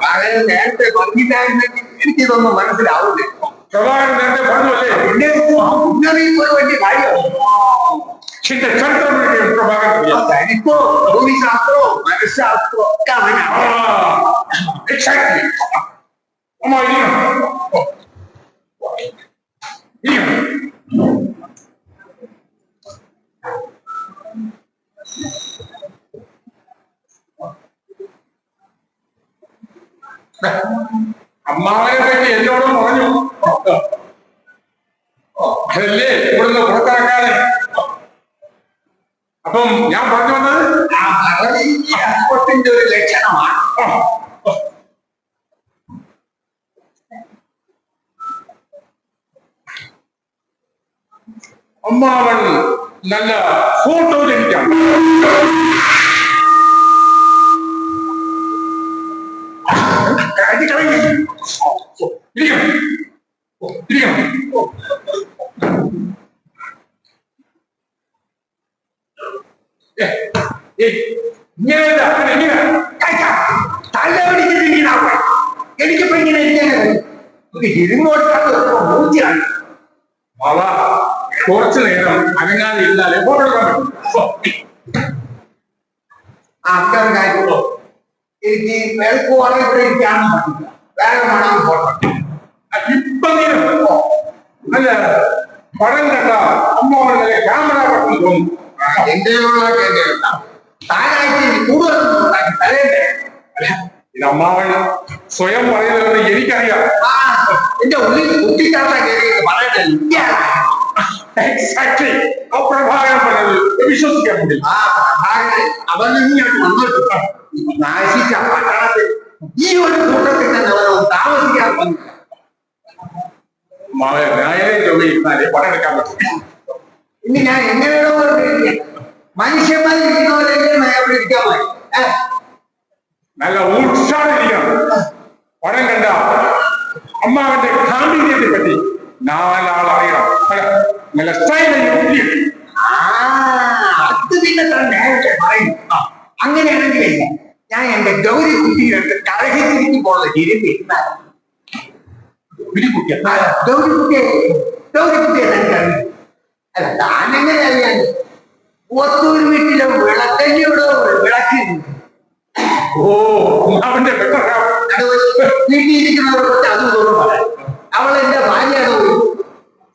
വളരെ നേരത്തെ പറഞ്ഞില്ലായിരുന്നെങ്കിൽ എനിക്കിതൊന്നും മനസ്സിലാവില്ല. പ്രഭാകരൻ നേരത്തെ പറഞ്ഞല്ലേ മുന്നറിയിപ്പ് ഒരു വലിയ കാര്യമാണ്. പ്രഭാകരൻ എനിക്കോ ഭൂമിശാസ്ത്രമോ മനഃശാസ്ത്രമോ ഒക്കെ അവനാണ്. എക്സാക്ട്ലി. അമ്മ ഇരിക്കണം. അമ്മാവനെ പറ്റി എന്നോടും പറഞ്ഞു. അതല്ലേ ഇവിടുന്ന് പുറത്തിറക്കാതെ. അപ്പം ഞാൻ പറഞ്ഞു വന്നത് അപ്പത്തിന്റെ ഒരു ലക്ഷണമാണ്. അമ്മാവൻ നല്ല ഫോട്ടോജനിക്കാണ്. ഇങ്ങനെയല്ല എങ്ങനെ തലവടിച്ചിരിക്കുന്ന എനിക്കിപ്പോ ഇങ്ങനെ ഇരുങ്ങോട്ടാണ് മൂർച്ചയാണ്. അവ കുറച്ചു നേരം അനങ്ങാതെ ഇരുന്നാലേ ഫോട്ടോ എടുക്കാൻ പറ്റും. അത്തരം കാര്യങ്ങളോ എനിക്ക് വെളുക്കുവാണെങ്കിൽ ഇവിടെ ഇരിക്കാനും പറ്റില്ല. വേറെ വേണം ഫോട്ടോ. ഇപ്പൊ അല്ല പടം കണ്ട അമ്മാവനെ ക്യാമറ പറ്റും തോന്നുന്നു. എന്റെയുള്ള താനായിട്ട് കൂടുതൽ തരേണ്ടേ? ഇത് അമ്മാവൻ സ്വയം പറയുന്നത് എനിക്കറിയാം. എന്റെ ഉള്ളിൽ കുട്ടിക്കാത്ത കയറിയത് പറയട്ടെ. എക്സാക്ട്ലി. ആ പ്രഭാകരൻ പറഞ്ഞത് വിശ്വസിക്കാൻ പറ്റില്ല. അവൻ ഇങ്ങനെ വന്നിട്ട് നാശിച്ച പട്ടണത്തിൽ ഈ ഒരു കൂട്ടത്തിൽ തന്നെ അവൻ താമസിക്കാൻ വന്നില്ല. നേരെ ജോലി ഇരുന്നാലേ പടം എടുക്കാൻ പറ്റും. ഇനി ഞാൻ എങ്ങനെയാണോ മനുഷ്യന്മാർ ഇരിക്കുന്നവരെങ്കിലും ഇവിടെ ഇരിക്കാൻ മതി. നല്ല ഉത്സാഹിക്കണം. പടം കണ്ട അമ്മാവന്റെ ഗാംഭീര്യത്തെ പറ്റി നാലാൾ അറിയണം. നല്ല സ്റ്റൈലായി. അത് പിന്നെ നേരത്തെ പറയും. അങ്ങനെയാണെങ്കിലേ ഞാൻ എന്റെ ഗൗരി കുട്ടികൾക്ക് കരകത്തിരിക്കും പോലെ ഇരുന്നിരുന്നാൽ ഗൗരിക്കുട്ടിയെ തന്നെ അല്ല താനെങ്ങനെ അറിയാൻ ഒത്തൂർ വീട്ടിലെ വിളക്കല്ലിയുടെ വിളക്ക് അവന്റെ വീട്ടിലിരിക്കുന്നവർക്ക് അത് തോന്നും പറയാം. അവൾ എന്റെ ഭാര്യയാണ് പോയി.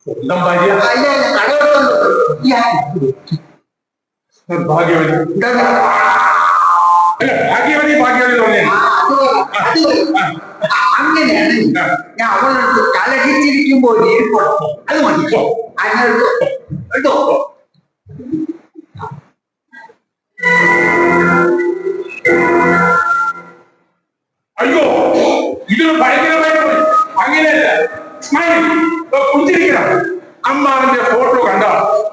സ്വന്തം ഭാര്യ അല്ല കടവത്തുണ്ട് ഭാഗ്യവതി. അല്ല ഭാഗ്യവതി ഭാഗ്യവതി തോന്നിയ അങ്ങനെയാണ് ഞാൻ അവളെടുത്ത് കലഹിച്ചിരിക്കുമ്പോൾ ഇരിക്കണം. അത് മതി. അതിനെടുത്തോ എടുത്തോ. അയ്യോ ഇതൊരു ഭയങ്കരമായിട്ട് പോയി. അങ്ങനെയല്ല പുഞ്ചിരിക്കണം. അമ്മാവന്റെ ഫോട്ടോ കണ്ട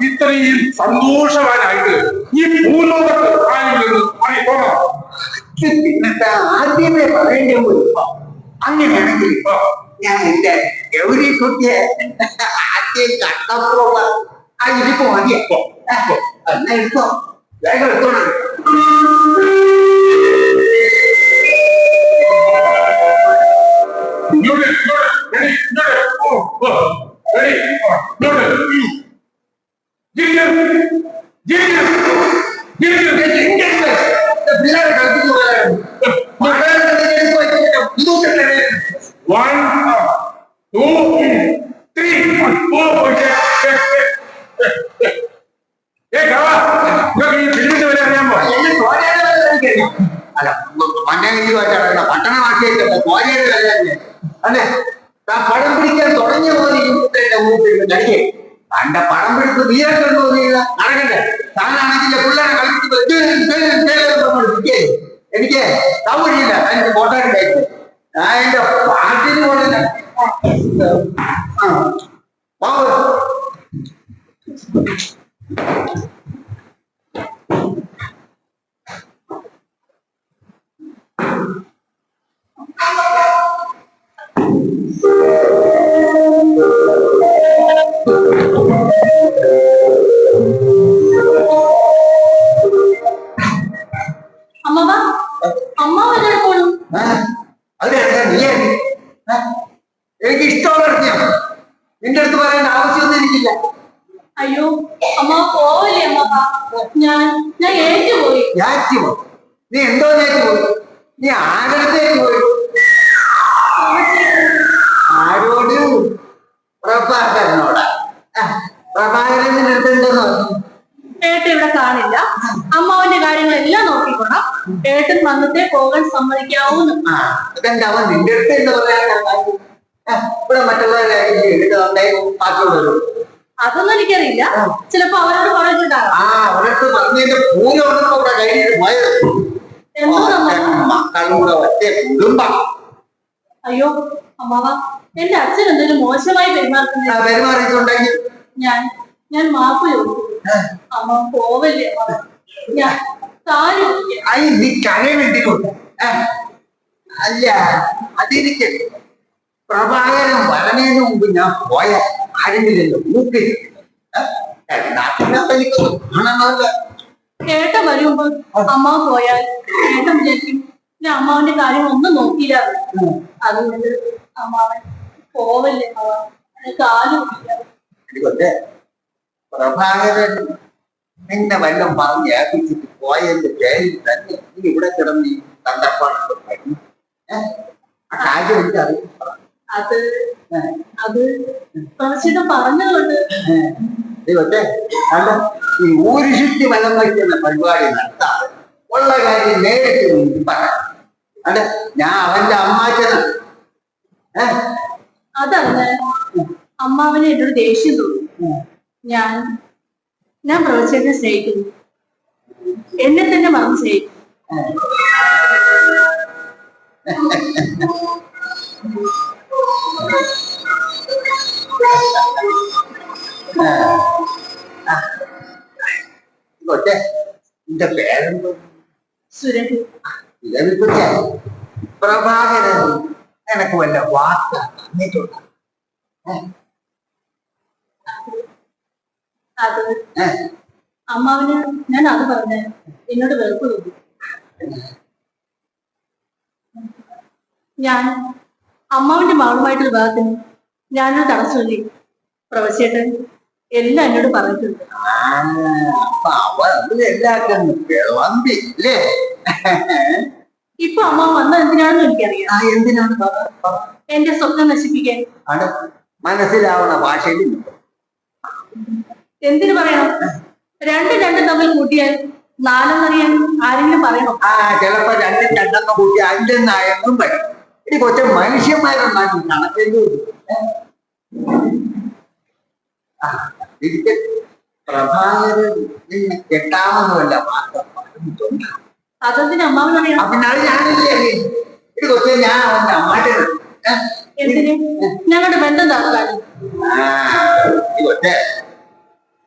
ഇത്രയും സന്തോഷവാനായിട്ട് ഈ ഭൂലോകത്ത് ആരെങ്കിലും തോന്നണം. പിന്നത്തെ ആദ്യമേ പറയേണ്ടി വരുമ്പോ അങ്ങനെയാണെങ്കിൽ ഇപ്പൊ ഞാൻ എന്റെ ഗൗരി കുട്ടിയെ ആദ്യം കണ്ടപ്പോ ആ ഇരിപ്പ് മതിയപ്പോ എന്നാ എടുത്തോ വേഗം എടുത്തോണം. പിള്ളേരെ കളിപ്പിച്ചു One, two, three, four. ഫിലിമിന്റെ വരെ അറിയാമോ? അല്ല മഞ്ഞായിട്ടാണ് പട്ടണമാക്കിയിട്ട് കോരയുടെ വില അല്ലെ പടം പിടിക്കാൻ തുടങ്ങിയ പോലെ നടിക്കേ തന്റെ പടം പിടിച്ച് വീരക്കൊണ്ടു നടക്കണ്ടേ. താനാണെങ്കിൽ പിള്ളേരെ കളിപ്പിച്ച് എനിക്ക് സൗകര്യമില്ല. എനിക്ക് ഫോട്ടോ ഉണ്ടായിട്ട് ഞാൻ എന്റെ പാട്ടിന് പോലെ അമ്മ അമ്മാവെങ്ങനെ പോണു? അത് നീ എനിക്ക് ഇഷ്ടമുള്ള നിന്റെ അടുത്ത് പറയേണ്ട ആവശ്യമൊന്നും എനിക്കില്ല. അയ്യോ അമ്മ പോവല്ലേ അമ്മ? ഞാൻ ഏറ്റുപോയി. നീ എന്തോ പോയി? നീ ആരടുത്തേക്ക് പോയി? ആരോട്? പ്രഭാകരനോടാ? പ്രഭാകരൻ നിന്റെ അടുത്തുണ്ടെന്ന് പറഞ്ഞു. ഏട്ടൻ ഇവിടെ കാണില്ല. അമ്മാവന്റെ കാര്യങ്ങളെല്ലാം നോക്കിക്കോണം. ഏട്ടൻ വന്നത്തെ പോകാൻ സമ്മതിക്കാവൂന്ന്. അതെന്താ അവൻ നിന്റെ അടുത്ത് എന്ന് പറയാൻ ഇവിടെ മറ്റുള്ളവരുടെ ബാക്കിയുള്ളൂ. അതൊന്നും എനിക്കറിയില്ല. ചിലപ്പോ അവരോട് പറഞ്ഞിട്ടുണ്ടാകാം. അവരടുത്ത് പറഞ്ഞതിന്റെ പൂരമാണ് ഇവിടെ കഴിഞ്ഞിട്ട് പോയത്. മക്കളുടെ ഒറ്റ കുടുംബം. അയ്യോ അമ്മാവ, എന്റെ അച്ഛൻ എന്തെങ്കിലും മോശമായി പെരുമാറിയിട്ടുണ്ടെങ്കിൽ ഞാൻ മാപ്പ് ചോദിക്കും. അമ്മ പോവല്ലേ അമ്മാവ? ഞാൻ നീ കരയുന്നുണ്ട്. അല്ല അതെനിക്ക് പ്രഭാകരൻ വരണേന് മുമ്പ് ഞാൻ പോയ ആരെങ്കിലും മൂക്കിൽ ഏട്ടൻ വരുമ്പോ അമ്മ പോയാൽ ഏട്ടൻ വിചാരിക്കും ഞാൻ അമ്മാവന്റെ കാര്യം ഒന്നും നോക്കിയില്ല. അതുകൊണ്ട് അമ്മാവൻ പോവല്ലേ അമ്മാവ? കാലും പ്രഭാകരൻ നിന്നെ വല്ലതും പറഞ്ഞ് ഏൽപ്പിച്ചിട്ട് പോയതിന്റെ പേരിൽ തന്നെ നീ ഇവിടെ കിടന്ന് കണ്ടപ്പാടൊക്കെ കഴിഞ്ഞു. ആ കാര്യം എനിക്കറിയാം. അത് പറഞ്ഞതുകൊണ്ട് അല്ല ഈ ഊരു ചുറ്റി വലം വയ്ക്കുന്ന പരിപാടി നടത്താതെ ഉള്ള കാര്യം നേരിട്ട് പറയാം. അല്ലെ ഞാൻ അവന്റെ അമ്മാച്ചനാണ്. അതല്ല അമ്മാവനെ എന്നോട് ദേഷ്യം തോന്നി. ഞാൻ പ്രവചനെ സ്നേഹിക്കുന്നു. എന്നെ തന്നെ മറന്ന് സ്നേഹിക്കുന്നു. എന്റെ പേരെന്തോ? സുരഭി. ലഭിപ്പിച്ച പ്രഭാകരൻ എനക്ക് വല്ല വാർത്ത തന്നിട്ടുണ്ട്. അത് അമ്മാവിന് ഞാൻ അത് പറഞ്ഞ എന്നോട് വെറുപ്പ് തോന്നി. ഞാൻ അമ്മാവിന്റെ മകളുമായിട്ടുള്ള വിവാഹത്തിന് ഞാനൊരു തടസ്സമില്ലേ പ്രവശേട്ടൻ എല്ലാം എന്നോട് പറഞ്ഞിട്ടുണ്ട്. അപ്പൊ അവരെല്ലാവർക്കും വിളമ്പില്ലേ? ഇപ്പൊ അമ്മാവ് വന്നത് എന്തിനാണെന്ന് എനിക്കറിയാം. എന്തിനാണ് എന്റെ സ്വപ്നം നശിപ്പിക്കാൻ. ആണ് മനസ്സിലാവണ ഭാഷയിൽ എന്തിനു പറയണം? രണ്ടും തമ്മിൽ കൂട്ടിയാൽ നാലെന്നറിയാൻ ആരെങ്കിലും പറയണോ? ചിലപ്പോ രണ്ടെണ്ണം കൂട്ടി അഞ്ചെണ്ണായെന്നും വരും. ഇനി കുറച്ച് മനുഷ്യന്മാരുണ്ടാകും കണക്കെങ്കിലും. പ്രഭാകരൻ നിന്നെ കെട്ടാമെന്നുമല്ല മാത്രം പറഞ്ഞിട്ടുണ്ട്. അതെന്തിനു അമ്മാവനറിയണം? പിന്നെ അത് ഞാനില്ലേ ഇത് കൊച്ചെ ഞാൻ അവന്റെ അമ്മാटे എന്തിന്? ഞങ്ങളുടെ ബന്ധം താക്കാനും. കൊച്ചെ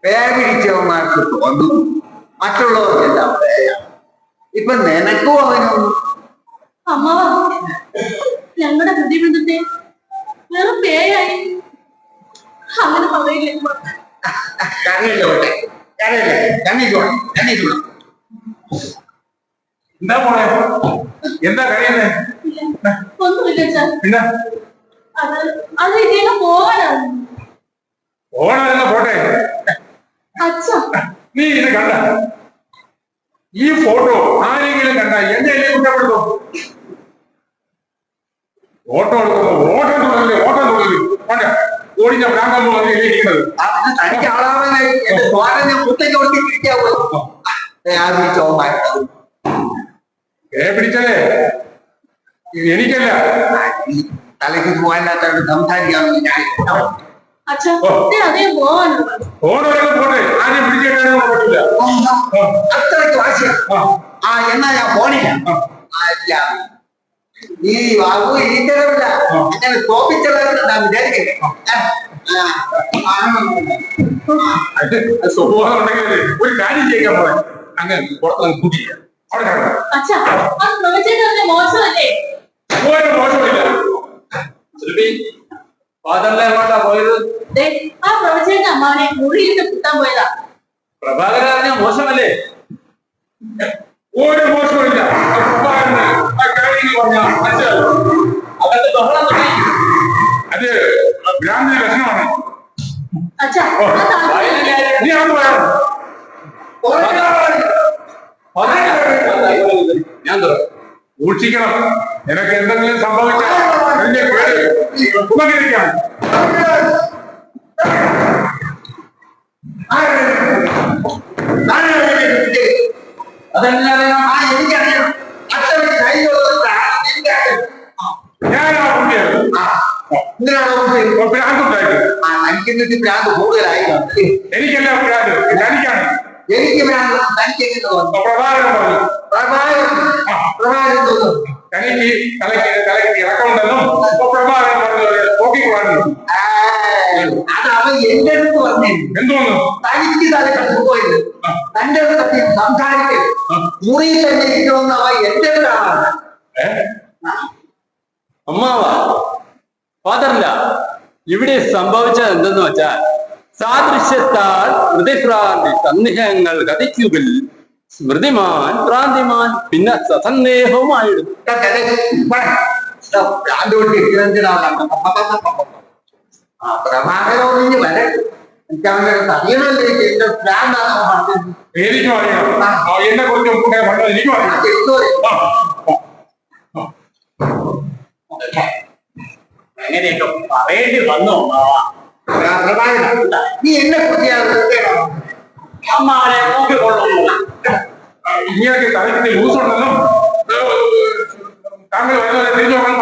പേടിച്ചവന്മാർക്ക് തോന്നും മറ്റുള്ളവർക്കെല്ലാം പേരാണ്. ഇപ്പൊ നിനക്കും അവനും അമ്മാവ ഞങ്ങളുടെ ഹൃദയബന്ധത്തെ വെറും പേയായി അങ്ങനെ പറയില്ല. കരയില്ലോട്ടെ കരയില്ലേ കണ്ണീരോടെ എന്താ മോളെ എന്താ കഴിയുന്നേ? ഒന്നുമില്ല സാർ. പിന്നെ അത് ഇദ്ദേഹം പോകാനാണ്. ഓണെന്ന് പോട്ടെ. അച്ഛാ നീ ഇത് കണ്ട ഈ ഫോട്ടോ ആരെങ്കിലും കണ്ട എന്നെ കുറ്റപ്പെടുത്തോ? ഓട്ടം എടുക്കുമ്പോ ഓട്ടം തുടങ്ങി ഓടിച്ച പ്രാന്തം ഇരിക്കുന്നത്. തനിക്ക് ആളാവാനായി എന്റെ സ്വാരം ഞാൻ മുത്തേക്ക് കൊടുത്തിരിക്കാവോ? പിടിച്ചതേ എനിക്കല്ല. തലയ്ക്ക് പോകാനായിട്ട് സംസാരിക്കാമെന്ന് ഞാൻ അച്ഛാ അതേ പോകാനുള്ളൂ. ഓടൊക്കെ പോട്ടെ, ആരെയും പിടിച്ചെടുക്കാനൊന്നും പറ്റില്ല. അത്രയ്ക്ക് വാശിയ. എന്നാ ഞാൻ പോണില്ല. ഈ ബാബു ഇരിക്കണമില്ല അങ്ങനെ കോപ്പിച്ചവരുണ്ടാ വിചാരിക്കേ. സ്വഭാവം ഉണ്ടെങ്കിൽ ഒരു കാര്യം ചെയ്യാൻ പോകാൻ അങ്ങനെ പുറത്ത് കൂട്ടിയില്ല. അവിടെ അച്ഛാ അത് പ്രവചനം മോശമല്ലേ? ഒരു മോശമില്ല. ഫാദറിനെ എങ്ങോട്ടാ പോയത്? ആ പ്രവചന അമ്മാവനെ മുറിയിൽ കുത്താൻ പോയതാ. പ്രഭാകരൻ അറിഞ്ഞ മോശമല്ലേ? ഒരു മോശമില്ല. അതൊക്കെ ബഹളം തുടങ്ങി. അത് ഭ്രാന്തിന്റെ ലക്ഷണമാണ്. അച്ഛാ നീ അങ്ങോട്ട് പോയാ ഞാൻ തുറ സൂക്ഷിക്കണം. നിനക്ക് എന്തെങ്കിലും സംഭവിച്ചാൽ എന്റെ പേര് ഉപകരിക്കാം. അതെല്ലാം എനിക്കറിയാം. ഞാനാ കുട്ടിയത് ഭ്രാന്തുണ്ടായിട്ട്. എനിക്കിന്നിട്ട് ഭ്രാന്ത് കൂടുതലായി. എനിക്കല്ല ഭ്രാന്ത്, തനിക്കാണ്. എനിക്ക് ഭ്രാന്ത് തനിക്ക് പ്രഭാകരൻ പറഞ്ഞു. പ്രഭാകരൻ തോന്നുന്നു തനിക്ക് തലയ്ക്ക് ഇറക്കമുണ്ടെന്നും പ്രഭാകരൻ പറഞ്ഞത് നോക്കിക്കൊള്ളാനും. അത് അവൻ എന്റെ അടുത്ത് വന്നേ. എന്തോന്നു? തനിക്ക് തലക്കെട്ട് പോയത് തന്റെ അടുത്ത് സംസാരിക്കരുത്, മുറിയിൽ തന്നെ ഇരിക്കണമെന്ന് അവൻ എന്റെ അടുത്താണ്. അമ്മാവാ ഫാദറില്ല. ഇവിടെ സംഭവിച്ചത് എന്തെന്ന് വെച്ചാൽ സാദൃശ്യത്താൽ സ്മൃതിഭ്രാന്തി സന്ദേഹങ്ങൾ കഥിക്കുകിൽ സ്മൃതിമാൻ ഭ്രാന്തിമാൻ പിന്നെ സസന്ദേഹവുമായിടും. പ്രഭാകരൊന്നിഞ്ഞ് വരെ എനിക്ക് അവന്റെ അറിയണമല്ലേ എന്റെ ഭ്രാന്താണ് പറഞ്ഞത്. എനിക്കും അറിയണം. എന്നെ കുറിച്ച് പറഞ്ഞത് എനിക്കും അറിയാം. എങ്ങനെയൊക്കെ പറയേണ്ടി വന്നു പ്രഭാകരൻ നീ എന്നെ കുറിച്ച് അമ്മാവനെ നോക്കിക്കൊള്ളുന്നു. ഇങ്ങനെയൊക്കെ തലയ്ക്ക് ലൂസ് ഉണ്ടെന്നും താങ്കൾ വരുന്നവരെ തിരിച്ചു നോക്കാൻ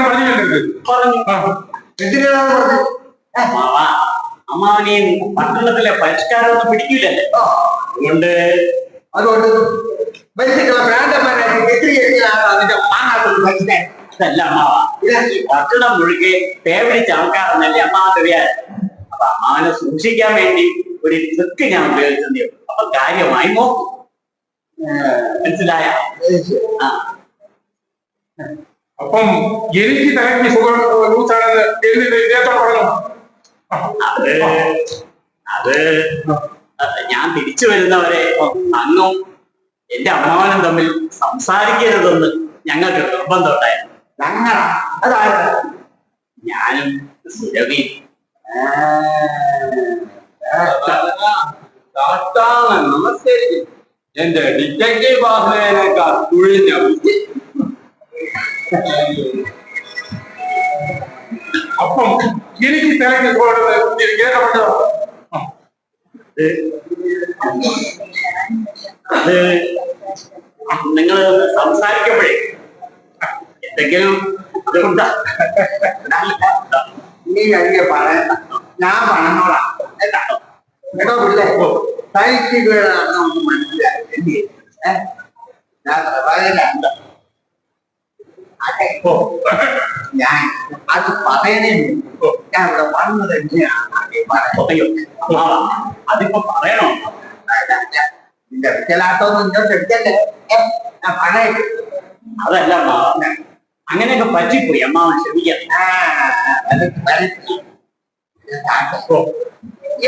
പറഞ്ഞിട്ടുണ്ട്. പറഞ്ഞു. എന്തിനാണ് പറഞ്ഞത്? അമ്മാവനെയും പട്ടണത്തിലെ പരിഷ്കാരമൊന്നും പിടിക്കില്ലല്ലേ? അതുകൊണ്ട് ബന്ധുക്കളെ ഭ്രാന്തന്മാരാക്കി കെട്ടിയാണ് അതിന്റെ മാങ്ങാത്തൊരു മനസ്സിലായി. അതല്ല അമ്മാവ, ഈ പട്ടണം മുഴുകെ പേപിടിച്ച ആൾക്കാരെന്നല്ലേ അമ്മാവന്റെ വിചാരം. അപ്പൊ അമ്മാവനെ സൂക്ഷിക്കാൻ വേണ്ടി ഒരു ട്രിക്ക് ഞാൻ ഉപയോഗിച്ചതേ. അപ്പൊ കാര്യമായി നോക്കും. മനസ്സിലായ? ആ അപ്പം എനിക്ക് തലയ്ക്ക് സുഖം ലൂസാണെന്ന് എന്നിട്ട് ഇദ്ദേഹത്തോട് പറഞ്ഞു. അത് ഞാൻ തിരിച്ചു വരുന്നവരെ അങ്ങും എന്റെ അമ്മാവനും തമ്മിൽ സംസാരിക്കരുതെന്ന് ഞങ്ങൾക്ക് നിർബന്ധം ഉണ്ടായിരുന്നു. ഞങ്ങളാ അതായത് ഞാനും സുരഭി. നമസ്കരിക്കും. എന്റെ ഡിറ്റക്റ്റീവ് ബാഹുലേനേക്കാൾ കുഴിഞ്ഞ ബുദ്ധി. അപ്പം എനിക്ക് തലയ്ക്ക് സുഖം കേട്ടപ്പെട്ടോ? അത് നിങ്ങൾ സംസാരിക്കുമ്പോഴേ എന്തെങ്കിലും ഇതുണ്ടാ? നീ കഴിയ പറയണ്ട, ഞാൻ പറഞ്ഞോളാം കേട്ടോ. കേട്ടോ പിള്ളേ, തനിക്ക് നമുക്ക് മനസ്സിലായി എന്ത് ഞാൻ പ്രഭാകരല്ല. ഞാൻ അത് പറയണേ ഞാൻ ഇവിടെ വന്നു തന്നെയാണ് അതിപ്പോ പറയണോ? നിന്റെ വിക്കലാട്ടൊന്നും ഇങ്ങോട്ട് എടുക്കല്ലേ, ഞാൻ പറയട്ടെ. അതല്ല അമ്മാവ, അങ്ങനെയൊക്കെ പറ്റിപ്പോയി. അമ്മാവൻ ക്ഷമിക്കാം.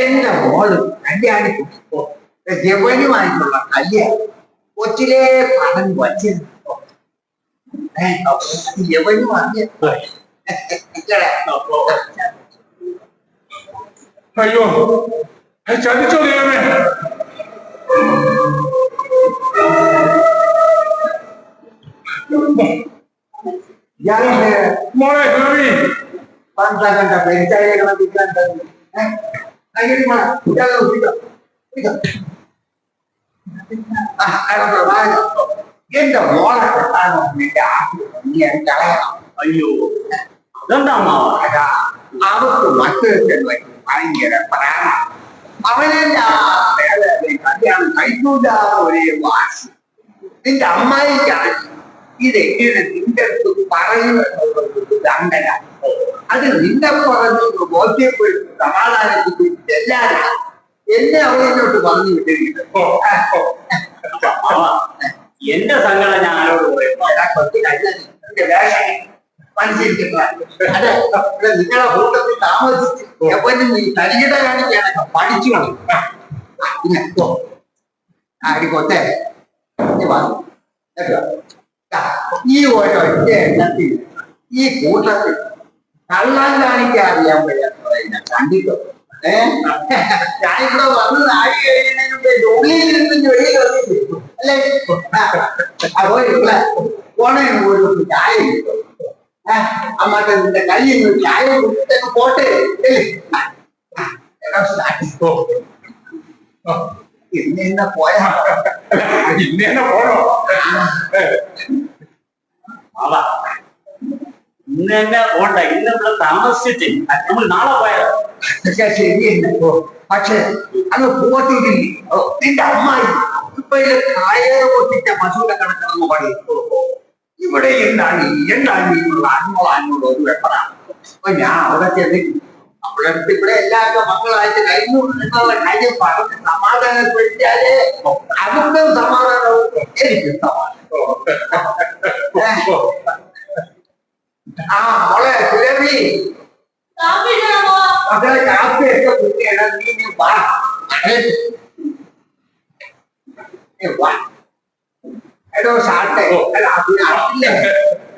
എന്റെ മോള് കല്യാണി ജവനുമായിട്ടുള്ള കല്യാണം കൊച്ചിലെ പണം വച്ചിരുന്നു. യവനും പറഞ്ഞ അയ്യോ ചതിച്ചോ ദൈവമേ. മോളെ ഗോപി പന്ത്രണ്ട പെരിച്ചാഴികളെ എന്റെ മോളെ കെട്ടാനോ നിന്റെ നീ കളയണം. അയ്യോ അതെന്താ അമ്മാവ? അവർക്ക് മക്കൾക്ക് ഭയങ്കര പ്രാണ. അവനെന്റെ കല്യാണം കഴിക്കൂല ഒരേ വാശി. നിന്റെ അമ്മായിക്കാണ് ഇതെങ്ങനെ നിന്റെ അടുത്ത് പറയുമെന്നുള്ളത് ദണ്ഡന. അത് നിന്നെ പറഞ്ഞു ബോധ്യപ്പെടുത്തി സമാധാനത്തിൽ എല്ലാരും എന്നെ അവനോട്ട് പറഞ്ഞു വിട്ടിരിക്കുന്നു. എന്റെ സങ്കടം ഞാൻ ആരോട് പറയും? മനസ്സിരിക്കുന്ന അതെ, ഇവിടെ നിങ്ങളെ കൂട്ടത്തിൽ താമസിച്ച് എവനും നീ തരികിട കാണിക്കാനൊക്കെ പഠിച്ചു കളയും. പിന്നെ ആടിക്കോട്ടെ, ഈ ഒരൊറ്റ എണ്ണത്തിൽ ഈ കൂട്ടത്തിൽ കള്ളാൻ കാണിക്കാൻ അറിയാൻ വയ്യാത്തവരെ കണ്ടിട്ടോ. ഞാനിവിടെ വന്ന് നാടി കഴിയുന്നതിന് മുമ്പേ ജോലിയിൽ നിന്ന് ജോലി കളിച്ചു അല്ലേ? പോണേന് ഒരു ചായ കിട്ടും. അമ്മാട്ടെ നിന്റെ കയ്യിൽ നിന്ന് ചായ കുടിച്ചിട്ടൊക്കെ പോട്ടെ. ഇന്ന് പോയാ ഇന്നെ പോണോ? ഇന്ന് തന്നെ പോണ്ട. ഇന്ന് ഇവിടെ താമസിച്ചിട്ട് നമ്മൾ നാളെ പോയാലോ? ശരിയല്ലോ. പക്ഷെ അത് പോട്ടില്ലേ നിന്റെ അമ്മായി ഇപ്പൊ കായ പൊട്ടിച്ച പശുവിനെ കണക്കാണെന്ന് പറയും. ഇവിടെ എന്താണ് എന്നുള്ള അന്നുള്ള ഒരു വെപ്പറാണ്. അപ്പൊ ഞാൻ അവിടെ ചെന്നിട്ട് അവളടുത്ത് ഇവിടെ എല്ലാവരുടെ മക്കളായിട്ട് കഴിഞ്ഞു എന്നുള്ള കാര്യം പറഞ്ഞ് സമാധാനപ്പെടുത്തിയാലേ അവർക്കും സമാധാനവും എനിക്കും സമാധാനം. ആ മോളെ സുരഭി, അതെ കാപ്പിയൊക്കെ കുട്ടിയാണ്. നീ വാ എടോ ഷാട്ടെ, അതിനറിയില്ലേ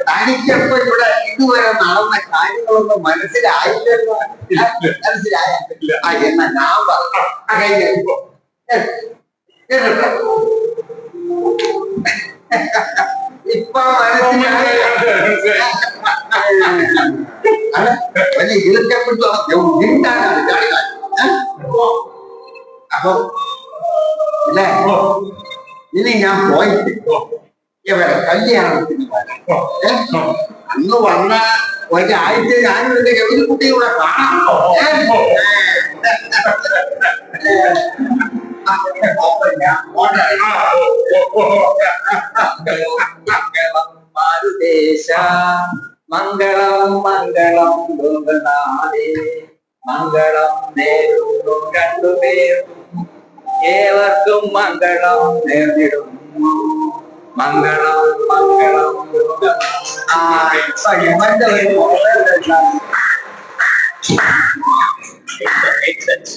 തനിക്കപ്പോ ഇവിടെ ഇതുവരെ നടന്ന കാര്യങ്ങളൊന്നും മനസ്സിലായില്ലെന്നോ? മനസ്സിലായ എന്നാ ഞാൻ പറഞ്ഞു ഇപ്പൊ മനസ്സിലായി. വലിയ ഇറുക്കപ്പെട്ടു എന്താണ് അപ്പൊ അല്ലേ? ഇനി ഞാൻ പോയിട്ട് ഇവിടെ കല്യാണത്തിന് വരാം. അന്ന് വന്ന ഒരാഴ്ച ഞാനും എന്റെ ഗൗരി കുട്ടിയും കൂടെ കാണാം. മാരുദേശ മംഗളം മംഗളം ഗോപനാഥേ മംഗളം നേരുന്നു രണ്ടുപേരും ഏവർക്കും മംഗളം നേർന്നിടുന്നു. മംഗളം മംഗളം ആ ഇപ്പൊ ഇവന്റെ ഒരു മോഡൽ എന്താണ്? Makes sense.